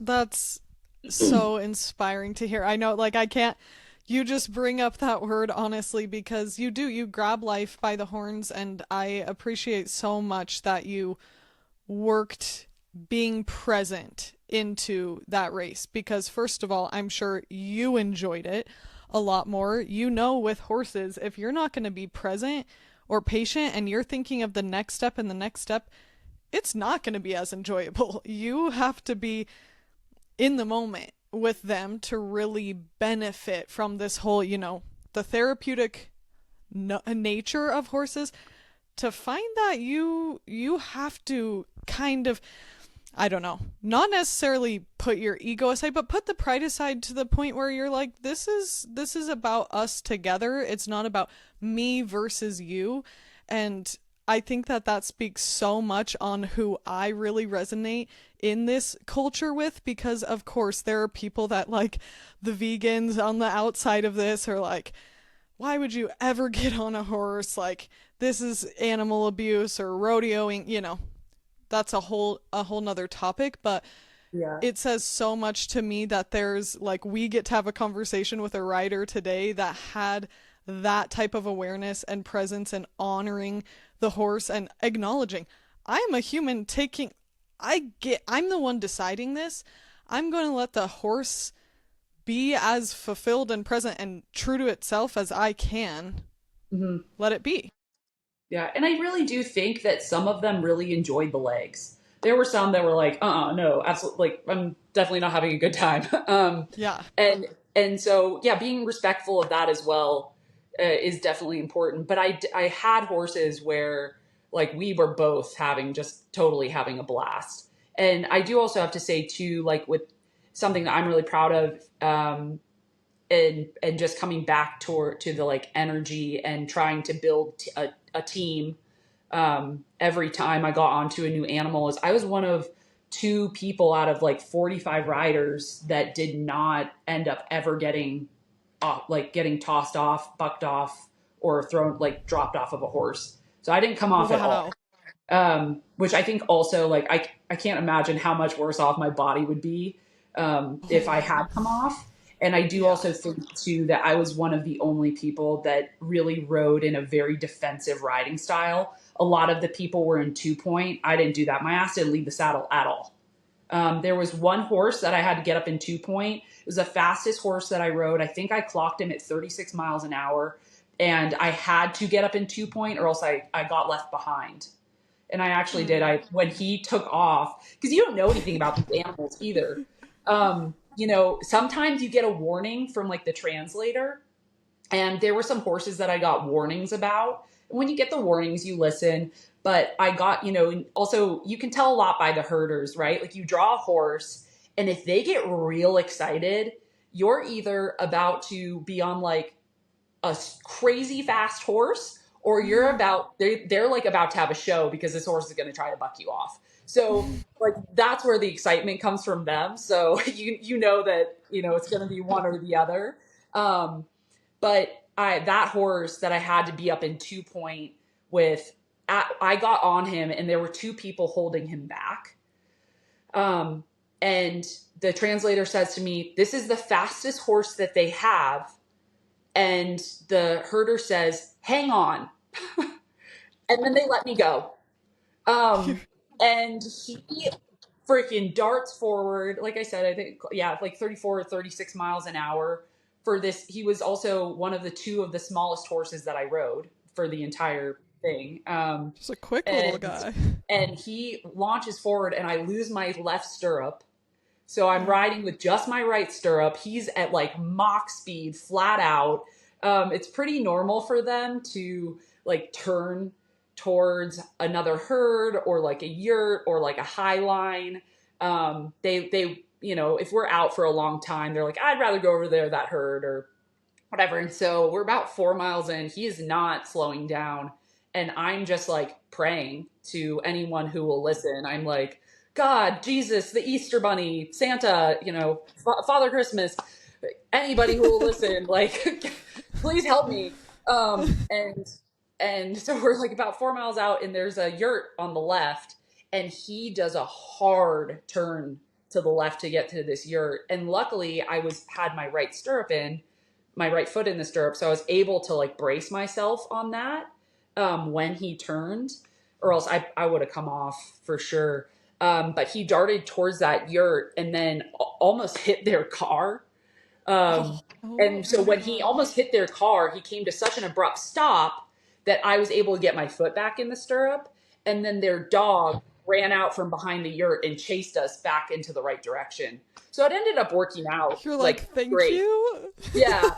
That's so inspiring to hear. I know, like, I can't, you just bring up that word honestly because you grab life by the horns, and I appreciate so much that you worked being present into that race because, first of all, I'm sure you enjoyed it a lot more. You know, with horses, if you're not going to be present or patient and you're thinking of the next step and the next step, it's not going to be as enjoyable. You have to be in the moment with them to really benefit from this whole, the therapeutic nature of horses. To find that, you have to kind of, I don't know, not necessarily put your ego aside, but put the pride aside to the point where you're like, this is about us together. It's not about me versus you. And I think that speaks so much on who I really resonate in this culture with, because of course there are people that, like, the vegans on the outside of this are like, why would you ever get on a horse? Like, this is animal abuse or rodeoing, that's a whole nother topic. But Yeah. it says so much to me that there's, like, we get to have a conversation with a rider today that had that type of awareness and presence and honoring the horse and acknowledging, I am a human I'm the one deciding this. I'm going to let the horse be as fulfilled and present and true to itself as I can. Hmm. Let it be. Yeah. And I really do think that some of them really enjoyed the legs. There were some that were like, no, absolutely. Like, I'm definitely not having a good time. Yeah. And so, yeah, being respectful of that as well is definitely important. But I had horses where, like, we were both totally having a blast. And I do also have to say too, like, with something that I'm really proud of, and just coming back to the, like, energy and trying to build a team every time I got onto a new animal, is I was one of two people out of, like, 45 riders that did not end up ever getting tossed off, bucked off, or thrown, like, dropped off of a horse. So I didn't come off at all. Wow. Which I think also, like, I can't imagine how much worse off my body would be if I had come off. And I do also think too that I was one of the only people that really rode in a very defensive riding style. A lot of the people were in 2-point. I didn't do that. My ass didn't leave the saddle at all. There was one horse that I had to get up in 2-point. It was the fastest horse that I rode. I think I clocked him at 36 miles an hour, and I had to get up in 2-point or else I got left behind. And I actually did. When he took off, because you don't know anything about these animals either. Sometimes you get a warning from, like, the translator, and there were some horses that I got warnings about. And when you get the warnings, you listen. But I got, also you can tell a lot by the herders, right? Like, you draw a horse, and if they get real excited, you're either about to be on, like, a crazy fast horse, or they're like about to have a show because this horse is going to try to buck you off. So, like, that's where the excitement comes from them. So you know that, it's going to be one or the other. But that horse that I had to be up in 2-point with, I got on him and there were two people holding him back. And the translator says to me, "This is the fastest horse that they have." And the herder says, "Hang on." And then they let me go. And he freaking darts forward. Like I said, I think, like 34 or 36 miles an hour for this. He was also one of the two of the smallest horses that I rode for the entire thing. Just a quick little guy. And he launches forward and I lose my left stirrup. So I'm riding with just my right stirrup. He's at, like, Mach speed, flat out. It's pretty normal for them to, like, turn towards another herd or, like, a yurt or, like, a high line. They if we're out for a long time, they're like, I'd rather go over there, that herd or whatever. And so we're about 4 miles in. He is not slowing down. And I'm just like praying to anyone who will listen. I'm like, God, Jesus, the Easter Bunny, Santa, Father Christmas, anybody who will listen, like, please help me. And so we're like about 4 miles out, and there's a yurt on the left, and he does a hard turn to the left to get to this yurt. And luckily, had my right foot in the stirrup, so I was able to like brace myself on that when he turned, or else I would have come off for sure. But he darted towards that yurt and then almost hit their car. And so when he almost hit their car, he came to such an abrupt stop that I was able to get my foot back in the stirrup. And then their dog ran out from behind the yurt and chased us back into the right direction. So it ended up working out. You're like, thank great. you. Yeah.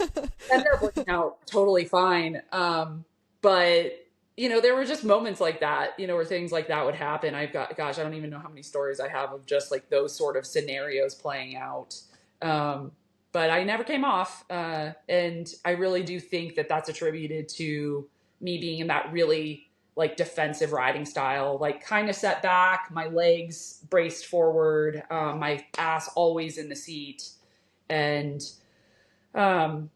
Ended up working out totally fine. But there were just moments like that, where things like that would happen. I don't even know how many stories I have of just like those sort of scenarios playing out. But I never came off. And I really do think that that's attributed to me being in that really like defensive riding style, like kind of set back, my legs braced forward, my ass always in the seat. And, the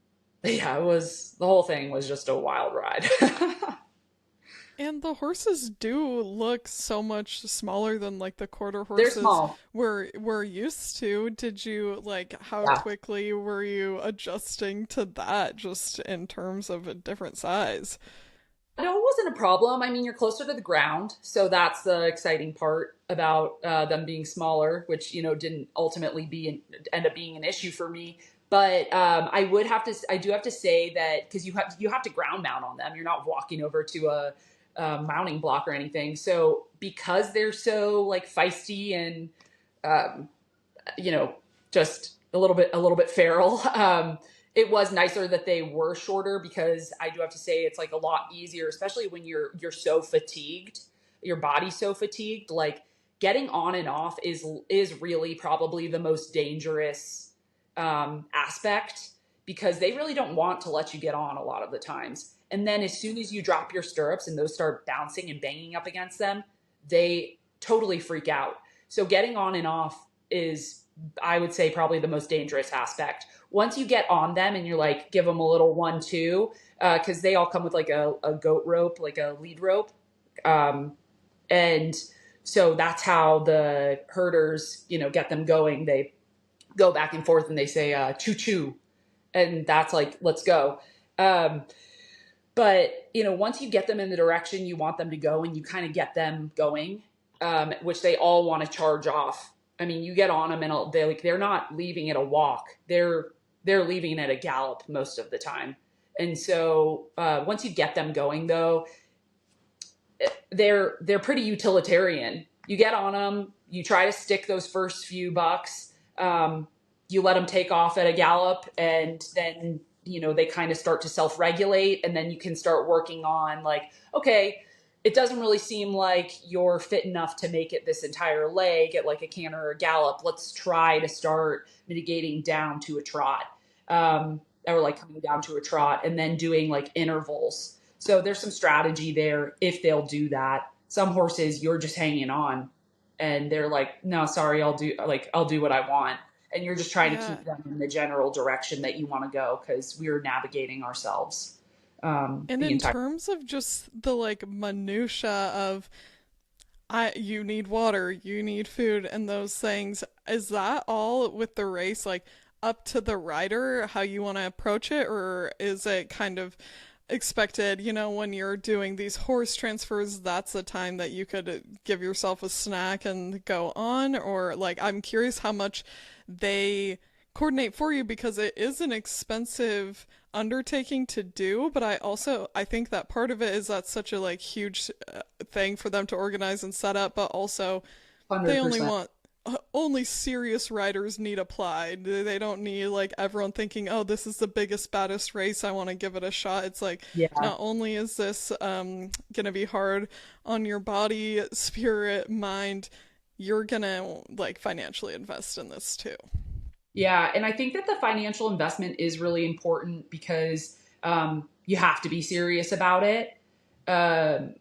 whole thing was just a wild ride. And the horses do look so much smaller than like the quarter They're horses small. we're used to. Did you how Yeah. quickly were you adjusting to that just in terms of a different size? No, it wasn't a problem. I mean, you're closer to the ground, so that's the exciting part about them being smaller, which didn't ultimately end up being an issue for me. But I do have to say that because you have to ground mount on them. You're not walking over to a mounting block or anything. So because they're so like feisty and just a little bit feral. It was nicer that they were shorter because I do have to say it's like a lot easier, especially when you're so fatigued, your body's so fatigued. Like getting on and off is really probably the most dangerous aspect because they really don't want to let you get on a lot of the times. And then as soon as you drop your stirrups and those start bouncing and banging up against them, they totally freak out. So getting on and off is, I would say, probably the most dangerous aspect. Once you get on them and you're like, give them a little 1-2, because they all come with like a goat rope, like a lead rope. And so that's how the herders, get them going. They go back and forth and they say, choo choo. And that's like, let's go. But, once you get them in the direction you want them to go and you kind of get them going, which they all want to charge off. I mean, you get on them and they're not leaving at a walk. They're leaving at a gallop most of the time. And so once you get them going, though, they're pretty utilitarian. You get on them, you try to stick those first few bucks, you let them take off at a gallop, and then they kind of start to self-regulate, and then you can start working on like, okay, it doesn't really seem like you're fit enough to make it this entire leg at like a canter or a gallop. Let's try to start mitigating down to a trot, or like coming down to a trot and then doing like intervals. So there's some strategy there if they'll do that. Some horses, you're just hanging on and they're like, no, sorry, I'll do what I want. And you're just trying to keep them in the general direction that you want to go because we're navigating ourselves. And in terms of just the like minutia of you need water, you need food, and those things, is that all with the race like up to the rider how you want to approach it, or is it kind of expected, when you're doing these horse transfers, that's the time that you could give yourself a snack and go on? Or like, I'm curious how much they coordinate for you because it is an expensive undertaking to do, but I think that part of it is that's such a like huge thing for them to organize and set up, but also 100%. only serious riders need apply. They don't need like everyone thinking, oh, this is the biggest, baddest race, I want to give it a shot. It's like, not only is this gonna be hard on your body, spirit, mind, you're gonna like financially invest in this too. Yeah, and I think that the financial investment is really important because you have to be serious about it. Um,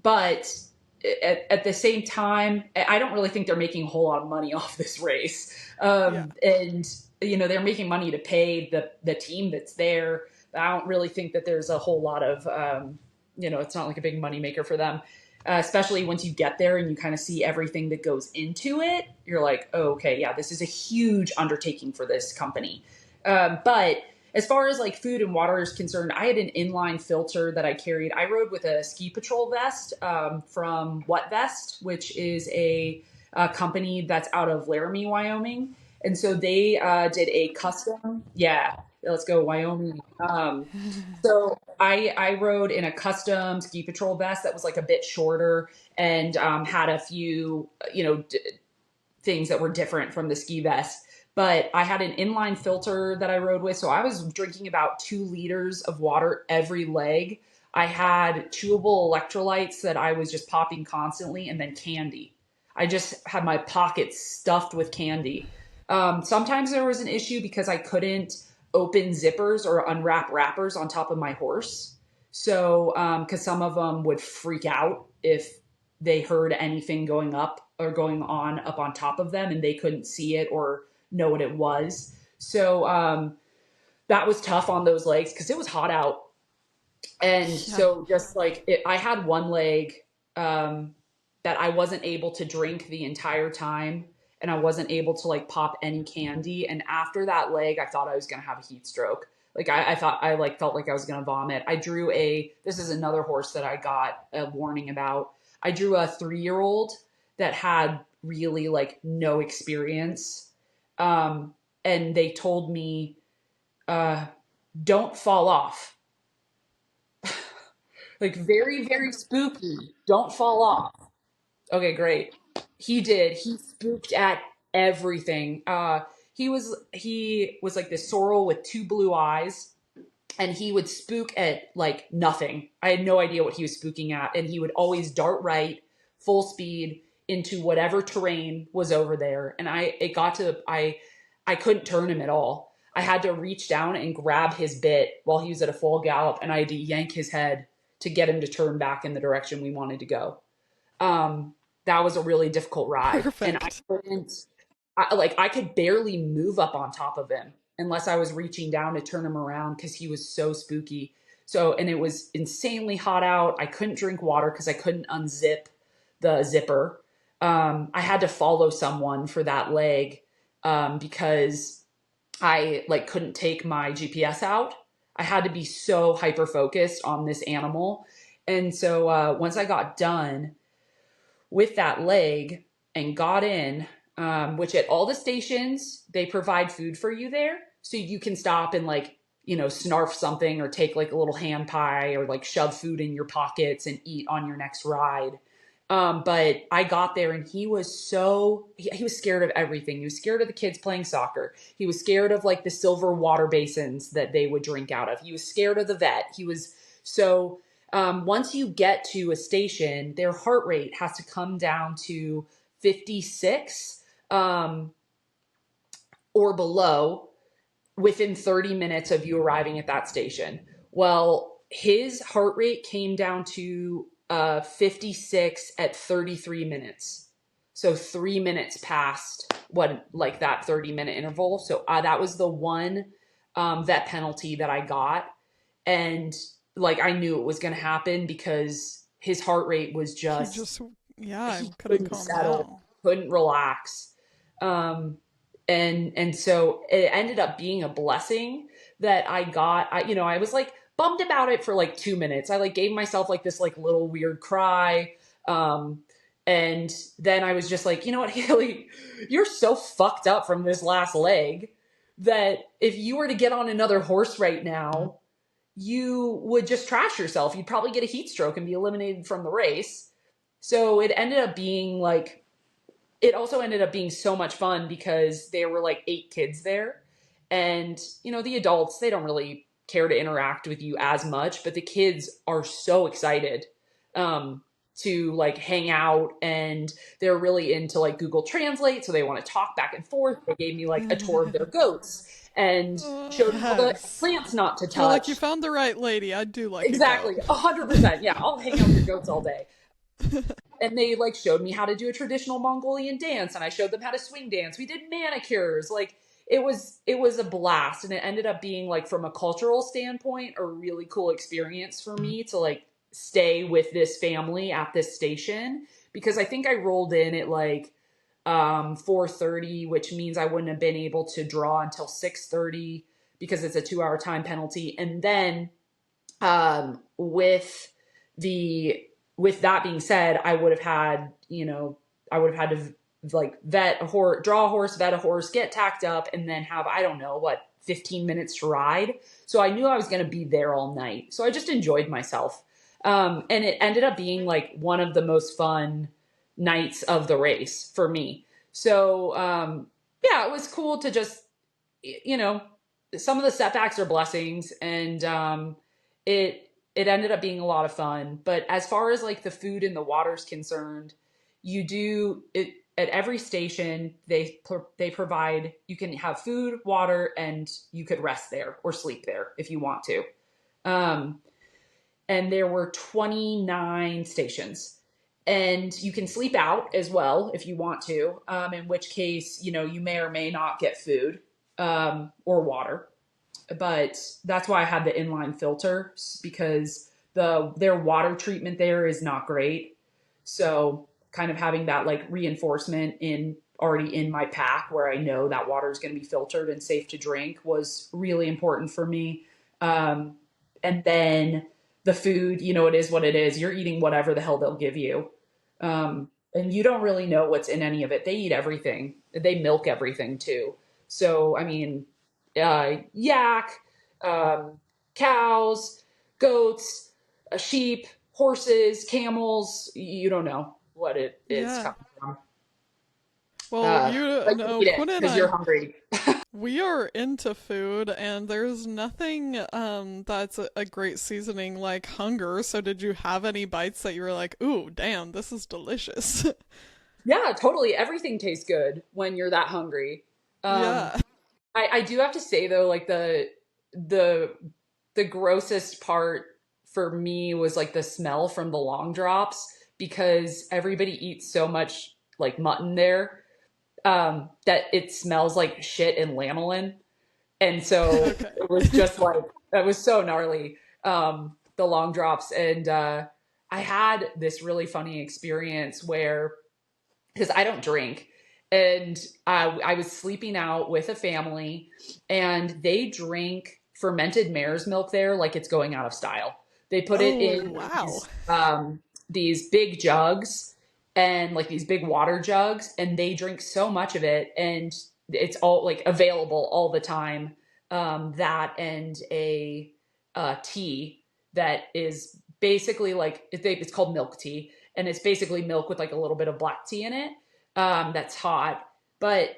but at the same time, I don't really think they're making a whole lot of money off this race. Yeah. And they're making money to pay the team that's there. But I don't really think that there's a whole lot of it's not like a big money maker for them. Especially once you get there and you kind of see everything that goes into it, you're like, oh, okay, yeah, this is a huge undertaking for this company. But as far as like food and water is concerned, I had an inline filter that I carried. I rode with a ski patrol vest from What Vest, which is a company that's out of Laramie, Wyoming. And so they did a custom, yeah, let's go Wyoming. So I rode in a custom ski patrol vest that was like a bit shorter and had a few, things that were different from the ski vest. But I had an inline filter that I rode with. So I was drinking about 2 liters of water every leg. I had chewable electrolytes that I was just popping constantly, and then candy. I just had my pockets stuffed with candy. Sometimes there was an issue because I couldn't open zippers or unwrap wrappers on top of my horse. So, because some of them would freak out if they heard anything going up or going on up on top of them and they couldn't see it or know what it was. So, that was tough on those legs because it was hot out. And Yeah. so just like I had one leg that I wasn't able to drink the entire time, and I wasn't able to like pop any candy. And after that leg, I thought I was going to have a heat stroke. Like I thought I like felt like I was going to vomit. This is another horse that I got a warning about. I drew a 3-year-old that had really like no experience. And they told me, uh, don't fall off. Like very, very spooky. Don't fall off. Okay, great. He did. He spooked at everything. He was like this sorrel with 2 blue eyes, and he would spook at like nothing. I had no idea what he was spooking at, and he would always dart right, full speed into whatever terrain was over there. And I couldn't turn him at all. I had to reach down and grab his bit while he was at a full gallop, and I had to yank his head to get him to turn back in the direction we wanted to go. That was a really difficult ride, and Perfect. I could barely move up on top of him unless I was reaching down to turn him around because he was so spooky. So, and it was insanely hot out. I couldn't drink water because I couldn't unzip the zipper. I had to follow someone for that leg because I like couldn't take my GPS out. I had to be so hyper focused on this animal. And so once I got done with that leg and got in, which at all the stations, they provide food for you there. So you can stop and like, snarf something or take like a little hand pie or like shove food in your pockets and eat on your next ride. But I got there and he was scared of everything. He was scared of the kids playing soccer. He was scared of like the silver water basins that they would drink out of. He was scared of the vet. Once you get to a station, their heart rate has to come down to 56 or below within 30 minutes of you arriving at that station. Well, his heart rate came down to 56 at 33 minutes. So 3 minutes past what like that 30-minute interval. So that was the one vet penalty that I got. And like I knew it was going to happen because his heart rate was He just just, yeah, I he couldn't couldn't calm settle, down. couldn't relax. And so it ended up being a blessing that I was like bummed about it for like 2 minutes. I like gave myself like this like little weird cry. And then I was just like, you know what, Haley, you're so fucked up from this last leg that if you were to get on another horse right now, you would just trash yourself. You'd probably get a heat stroke and be eliminated from the race. So it also ended up being so much fun because there were like 8 kids there. And, the adults, they don't really care to interact with you as much, but the kids are so excited. to like hang out, and they're really into like Google Translate. So they want to talk back and forth. They gave me like a tour of their goats and showed me all the Yes. plants not to I feel like you touch. found the right lady. I do like a Exactly. goat. 100%. Yeah. I'll hang out with your goats all day. And they like showed me how to do a traditional Mongolian dance, and I showed them how to swing dance. We did manicures. Like it was a blast, and it ended up being like from a cultural standpoint a really cool experience for me to like stay with this family at this station, because I think I rolled in at like 4:30, which means I wouldn't have been able to draw until 6:30 because it's a 2-hour time penalty. And then um, with the with that being said, I would have had, I would have had to like vet a horse, draw a horse, vet a horse, get tacked up, and then have, I don't know, what, 15 minutes to ride. So I knew I was going to be there all night. So I just enjoyed myself. And it ended up being like one of the most fun nights of the race for me. So, yeah, it was cool to just, you know, some of the setbacks are blessings, and it ended up being a lot of fun. But as far as like the food and the water's concerned, you do it at every station. They provide, you can have food, water, and you could rest there or sleep there if you want to. Um, and there were 29 stations, and you can sleep out as well if you want to. In which case, you may or may not get food or water. But that's why I had the inline filter, because their water treatment there is not great. So kind of having that like reinforcement already in my pack, where I know that water is going to be filtered and safe to drink, was really important for me. And then the food, it is what it is. You're eating whatever the hell they'll give you. And you don't really know what's in any of it. They eat everything. They milk everything too. So, I mean, yak, um, cows, goats, sheep, horses, camels. You don't know what it is Yeah. coming from. Well, you But you know, eat it Quinn and because you're I, hungry. we are into food, and there's nothing that's a great seasoning like hunger. So, did you have any bites that you were like, "Ooh, damn, this is delicious"? Yeah, totally. Everything tastes good when you're that hungry. Um, Yeah. I do have to say though, like the the grossest part for me was like the smell from the long drops, because everybody eats so much like mutton there, that it smells like shit and lanolin. And so Okay. it was just like, that was so gnarly, the long drops. And I had this really funny experience where, because I don't drink, and I was sleeping out with a family, and they drink fermented mare's milk there like it's going out of style. They put it Oh, in wow. these big jugs, and like these big water jugs, and they drink so much of it, and it's all like available all the time. That and a tea that is basically like, it's called milk tea, and it's basically milk with like a little bit of black tea in it, that's hot. But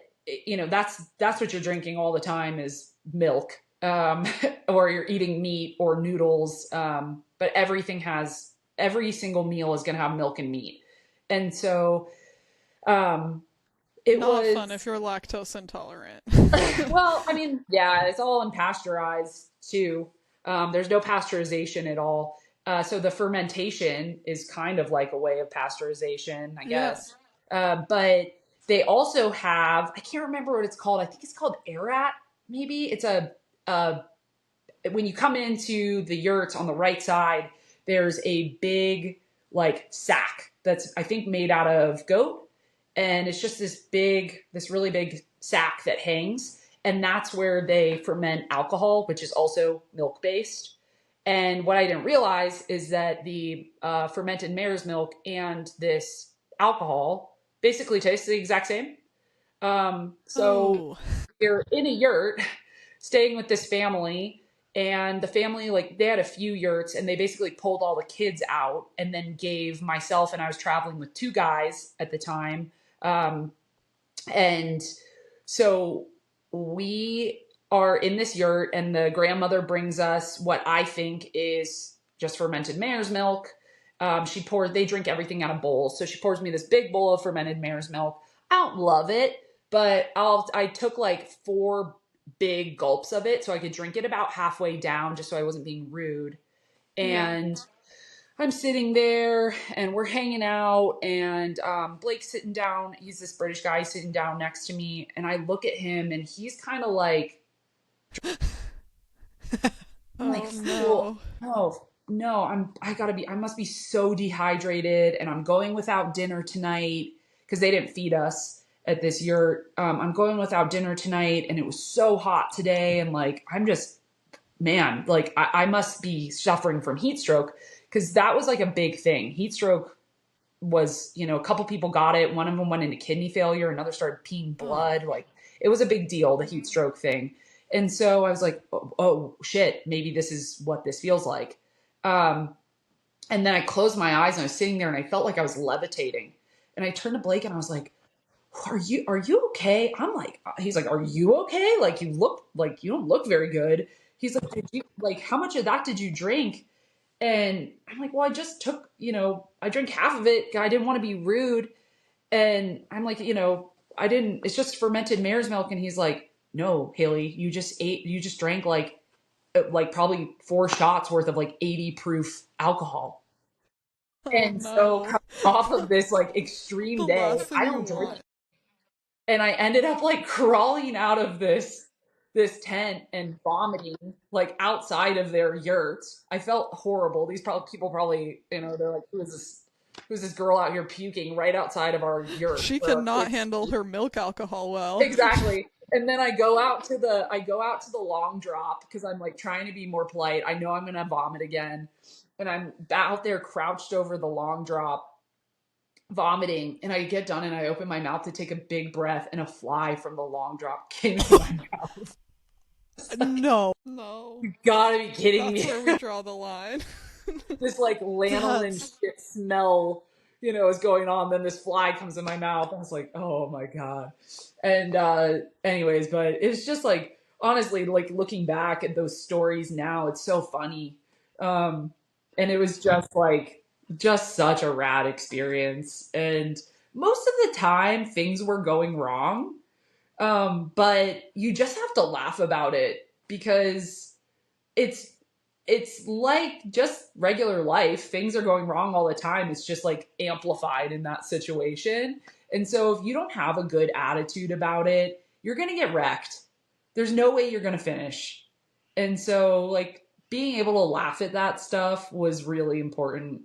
that's what you're drinking all the time is milk, or you're eating meat or noodles. But every single meal is going to have milk and meat. And so um, it Not fun if was, you're lactose intolerant. well, I mean, yeah, it's all unpasteurized too. There's no pasteurization at all. So the fermentation is kind of like a way of pasteurization, I Yeah. guess. But they also have, I can't remember what it's called. I think it's called Arat, maybe. It's a when you come into the yurt on the right side, there's a big like sack that's, I think, made out of goat. And it's just this really big sack that hangs. And that's where they ferment alcohol, which is also milk based. And what I didn't realize is that the fermented mare's milk and this alcohol basically taste the exact same. So Oh. you're in a yurt staying with this family, and the family, like, they had a few yurts, and they basically pulled all the kids out and then gave myself, and I was traveling with two guys at the time. Um, and so we are in this yurt, and the grandmother brings us what I think is just fermented mare's milk. they drink everything out of bowls. So she pours me this big bowl of fermented mare's milk. I don't love it, but I took like 4 big gulps of it so I could drink it about halfway down just so I wasn't being rude. Yeah. And I'm sitting there and we're hanging out and Blake's sitting down. He's this British guy sitting down next to me. And I look at him and he's kind of like, I'm like, Oh fool, no. no, I must be so dehydrated and I'm going without dinner tonight because they didn't feed us at this yurt. I'm going without dinner tonight and it was so hot today. And like, man, like I must be suffering from heat stroke because that was like a big thing. Heat stroke was, a couple people got it. One of them went into kidney failure. Another started peeing Oh, blood. Like it was a big deal, the heat stroke thing. And so I was like, oh shit, maybe this is what this feels like. Um, and then I closed my eyes and I was sitting there and I felt like I was levitating. And I turned to Blake and I was like, are you okay? He's like, are you okay? Like you don't look very good. He's like, how much of that did you drink? And I'm like, well, I just took, I drank half of it. I didn't want to be rude. And I'm like, I didn't, it's just fermented mare's milk. And he's like, no, Haley, you just drank like probably 4 shots worth of like 80 proof alcohol. oh And so no. coming off of this like extreme The day, last thing I you don't drink. want. And I ended up like crawling out of this tent and vomiting like outside of their yurts. I felt horrible. People probably, they're like, who's this girl out here puking right outside of our yurt She where our cannot kids handle sleep? her milk alcohol well. Exactly. And then I go out to the long drop because I'm like trying to be more polite. I know I'm gonna vomit again. And I'm out there crouched over the long drop vomiting, and I get done and I open my mouth to take a big breath and a fly from the long drop came into my mouth. No, No. Gotta be kidding That's me. where we draw the line. This like lanolin that's shit smell, is going on. Then this fly comes in my mouth. I was like, oh my God. And anyways, but it's just like honestly, like looking back at those stories now, it's so funny. And it was just such a rad experience. And most of the time things were going wrong. But you just have to laugh about it because it's it's like just regular life. Things are going wrong all the time. It's just like amplified in that situation. And so if you don't have a good attitude about it, you're going to get wrecked. There's no way you're going to finish. And so like being able to laugh at that stuff was really important,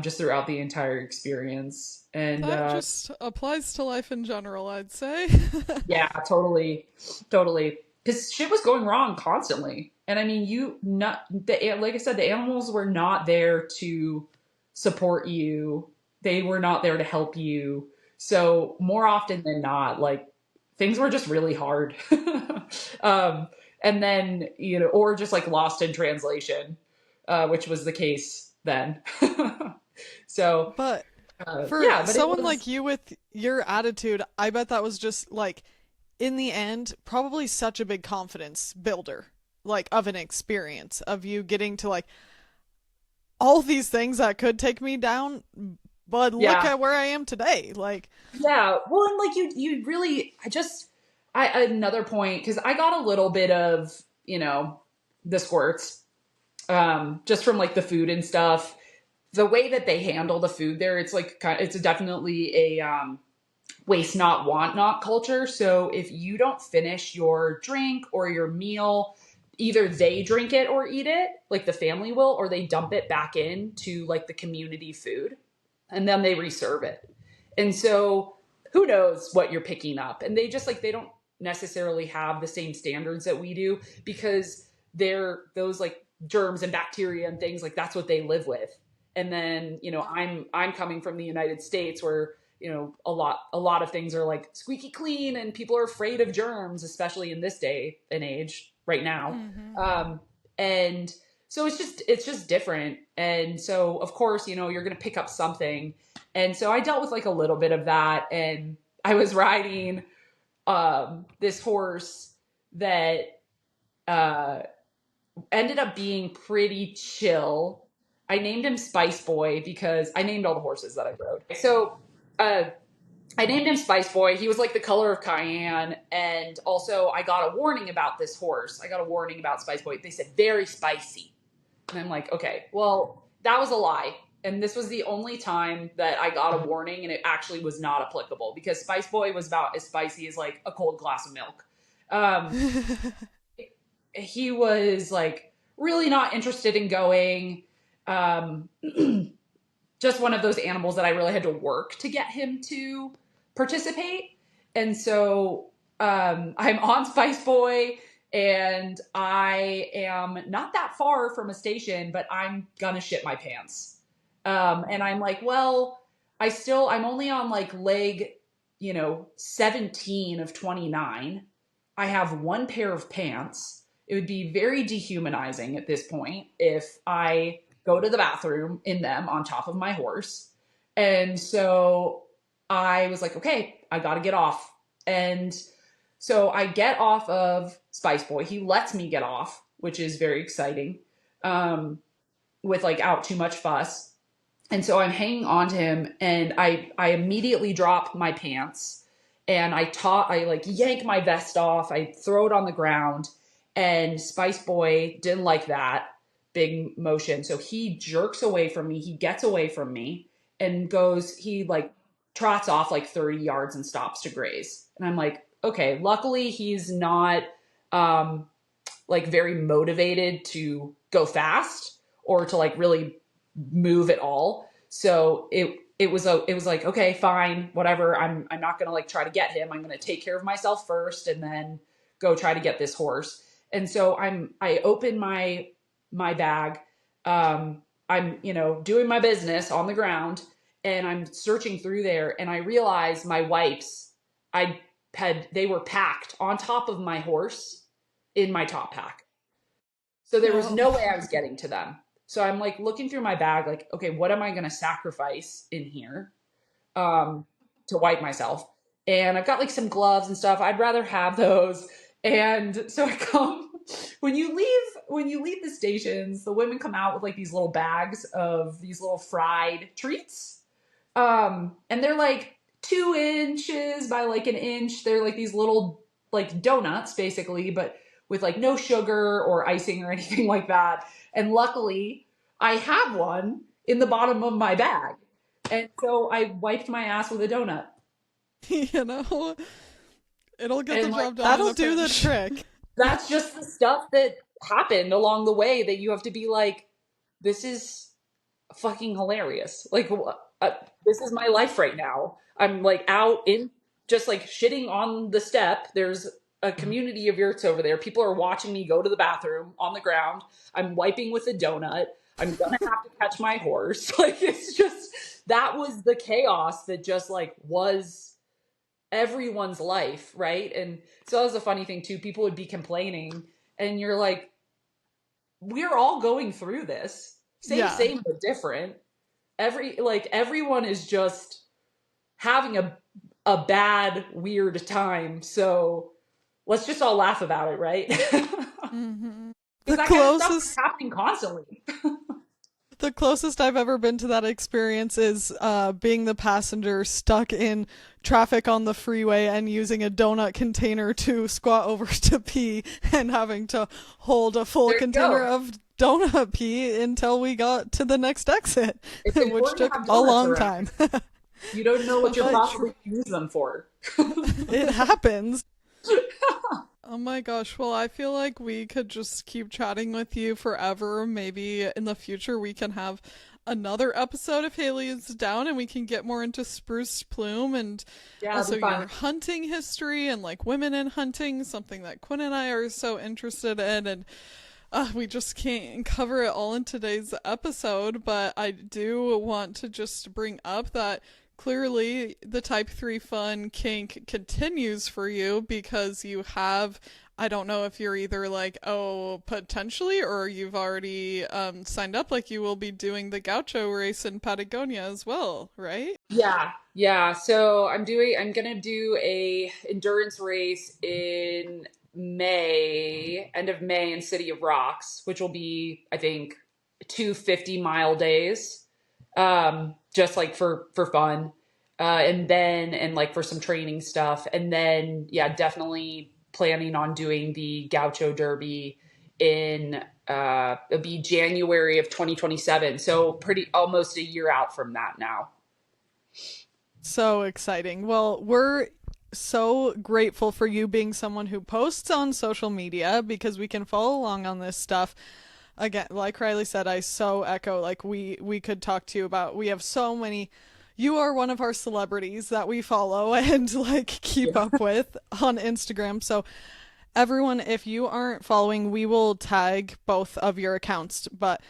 just throughout the entire experience. And That just applies to life in general, I'd say. yeah, totally, totally. Because shit was going wrong constantly, and I mean, like I said, the animals were not there to support you. They were not there to help you. So more often than not, like things were just really hard. um, and then or just like lost in translation, which was the case then. So but for yeah, but it someone was. like you with your attitude, I bet that was just like in the end probably such a big confidence builder, like of an experience of you getting to like all these things that could take me down, but look Yeah. at where I am today. Like, Yeah, well, and like you really, another point because I got a little bit of the squirts, just from like the food and stuff. The way that they handle the food there, it's like it's definitely a waste not, want not culture. So if you don't finish your drink or your meal, either they drink it or eat it, like the family will, or they dump it back into like the community food, and then they reserve it. And so who knows what you're picking up? And they don't necessarily have the same standards that we do because they're those like germs and bacteria and things like that's what they live with. And then, I'm coming from the United States where, a lot of things are like squeaky clean and people are afraid of germs, especially in this day and age right now. Hmm. Um, and so it's just different. And so of course, you're going to pick up something. And so I dealt with like a little bit of that. And I was riding, this horse that, ended up being pretty chill. I named him Spice Boy because I named all the horses that I rode. So, I named him Spice Boy. He was like the color of cayenne. And also, I got a warning about this horse. I got a warning about Spice Boy. They said, very spicy. And I'm like, okay, well, that was a lie. And this was the only time that I got a warning, and it actually was not applicable because Spice Boy was about as spicy as like a cold glass of milk. Um, he was like really not interested in going. Um, just one of those animals that I really had to work to get him to participate. And so I'm on Spice Boy and I am not that far from a station, but I'm gonna shit my pants. And I'm like, well, I'm only on like leg, 17 of 29. I have one pair of pants. It would be very dehumanizing at this point if I go to the bathroom in them on top of my horse. And so I was like, okay, I got to get off. And so I get off of Spice Boy. He lets me get off, which is very exciting, with like out too much fuss. And so I'm hanging on to him and I immediately drop my pants and I like yank my vest off. I throw it on the ground and Spice Boy didn't like that big motion. So he jerks away from me. He gets away from me and he like trots off like 30 yards and stops to graze. And I'm like, okay, luckily he's not, like very motivated to go fast or to like really move at all. So it was like, okay, fine, whatever. I'm not going to like try to get him. I'm going to take care of myself first and then go try to get this horse. And so I open my bag. I'm, doing my business on the ground and I'm searching through there and I realize my wipes, they were packed on top of my horse in my top pack. So there was no way I was getting to them. So I'm like looking through my bag, like, okay, what am I going to sacrifice in here to wipe myself? And I've got like some gloves and stuff. I'd rather have those. And so I come when you leave the stations, the women come out with like these little bags of these little fried treats. And they're like 2 inches by like an inch. They're like these little like donuts basically, but with like no sugar or icing or anything like that. And luckily I have one in the bottom of my bag. And so I wiped my ass with a donut. It'll get the job done. That'll do the trick. That's just the stuff that happened along the way that you have to be like, this is fucking hilarious. Like, this is my life right now. I'm like out in just like shitting on the step. There's a community of yurts over there. People are watching me go to the bathroom on the ground. I'm wiping with a donut. I'm gonna have to catch my horse. Like, it's just, that was the chaos that just like was everyone's life, right? And so that was a funny thing too. People would be complaining and you're like, we're all going through this. Same but different. Everyone is just having a bad, weird time. So let's just all laugh about it, right? Mm-hmm. That kind of stuff is happening constantly. The closest I've ever been to that experience is being the passenger stuck in traffic on the freeway and using a donut container to squat over to pee and having to hold a full container of donut pee until we got to the next exit, which took a long time. You don't know what you're possibly use them for. It happens. Oh my gosh, well, I feel like we could just keep chatting with you forever. Maybe in the future we can have another episode if Haley is down and we can get more into Spruced Plume and also your hunting history and like women in hunting, something that Quinn and I are so interested in. And we just can't cover it all in today's episode, but I do want to just bring up that clearly the type 3 fun kink continues for you because you have, I don't know if you're either like, oh, potentially, or you've already signed up, like you will be doing the gaucho race in Patagonia as well, right? Yeah. So I'm gonna do a endurance race in May, end of May in City of Rocks, which will be, I think, 2 50-mile days, just like for fun. And like for some training stuff. And then, yeah, definitely planning on doing the Gaucho Derby in, it'll be January of 2027. So almost a year out from that now. So exciting. Well, we're so grateful for you being someone who posts on social media because we can follow along on this stuff. Again, like Riley said, I so echo, like we could talk to you about, we have so many. You are one of our celebrities that we follow and like keep up with on Instagram. So everyone, if you aren't following, we will tag both of your accounts. But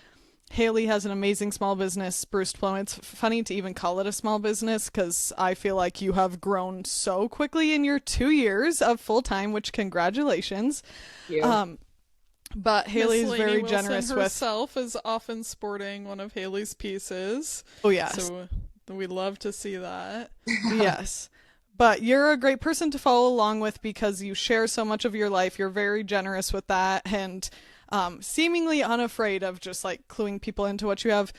Haley has an amazing small business, Spruced Plume. It's funny to even call it a small business because I feel like you have grown so quickly in your 2 years of full time, which congratulations. Yeah. But Haley is very generous with herself is often sporting one of Haley's pieces. Oh yes. So we love to see that. Yes. But you're a great person to follow along with because you share so much of your life. You're very generous with that and seemingly unafraid of just like cluing people into what you have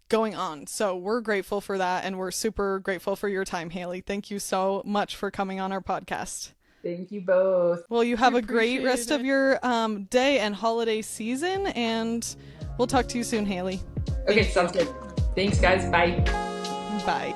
going on. So we're grateful for that. And we're super grateful for your time, Haley. Thank you so much for coming on our podcast. Thank you both. Well, you have a great rest of your day and holiday season. And we'll talk to you soon, Haley. Okay, sounds good. Thanks, guys. Bye. Bye.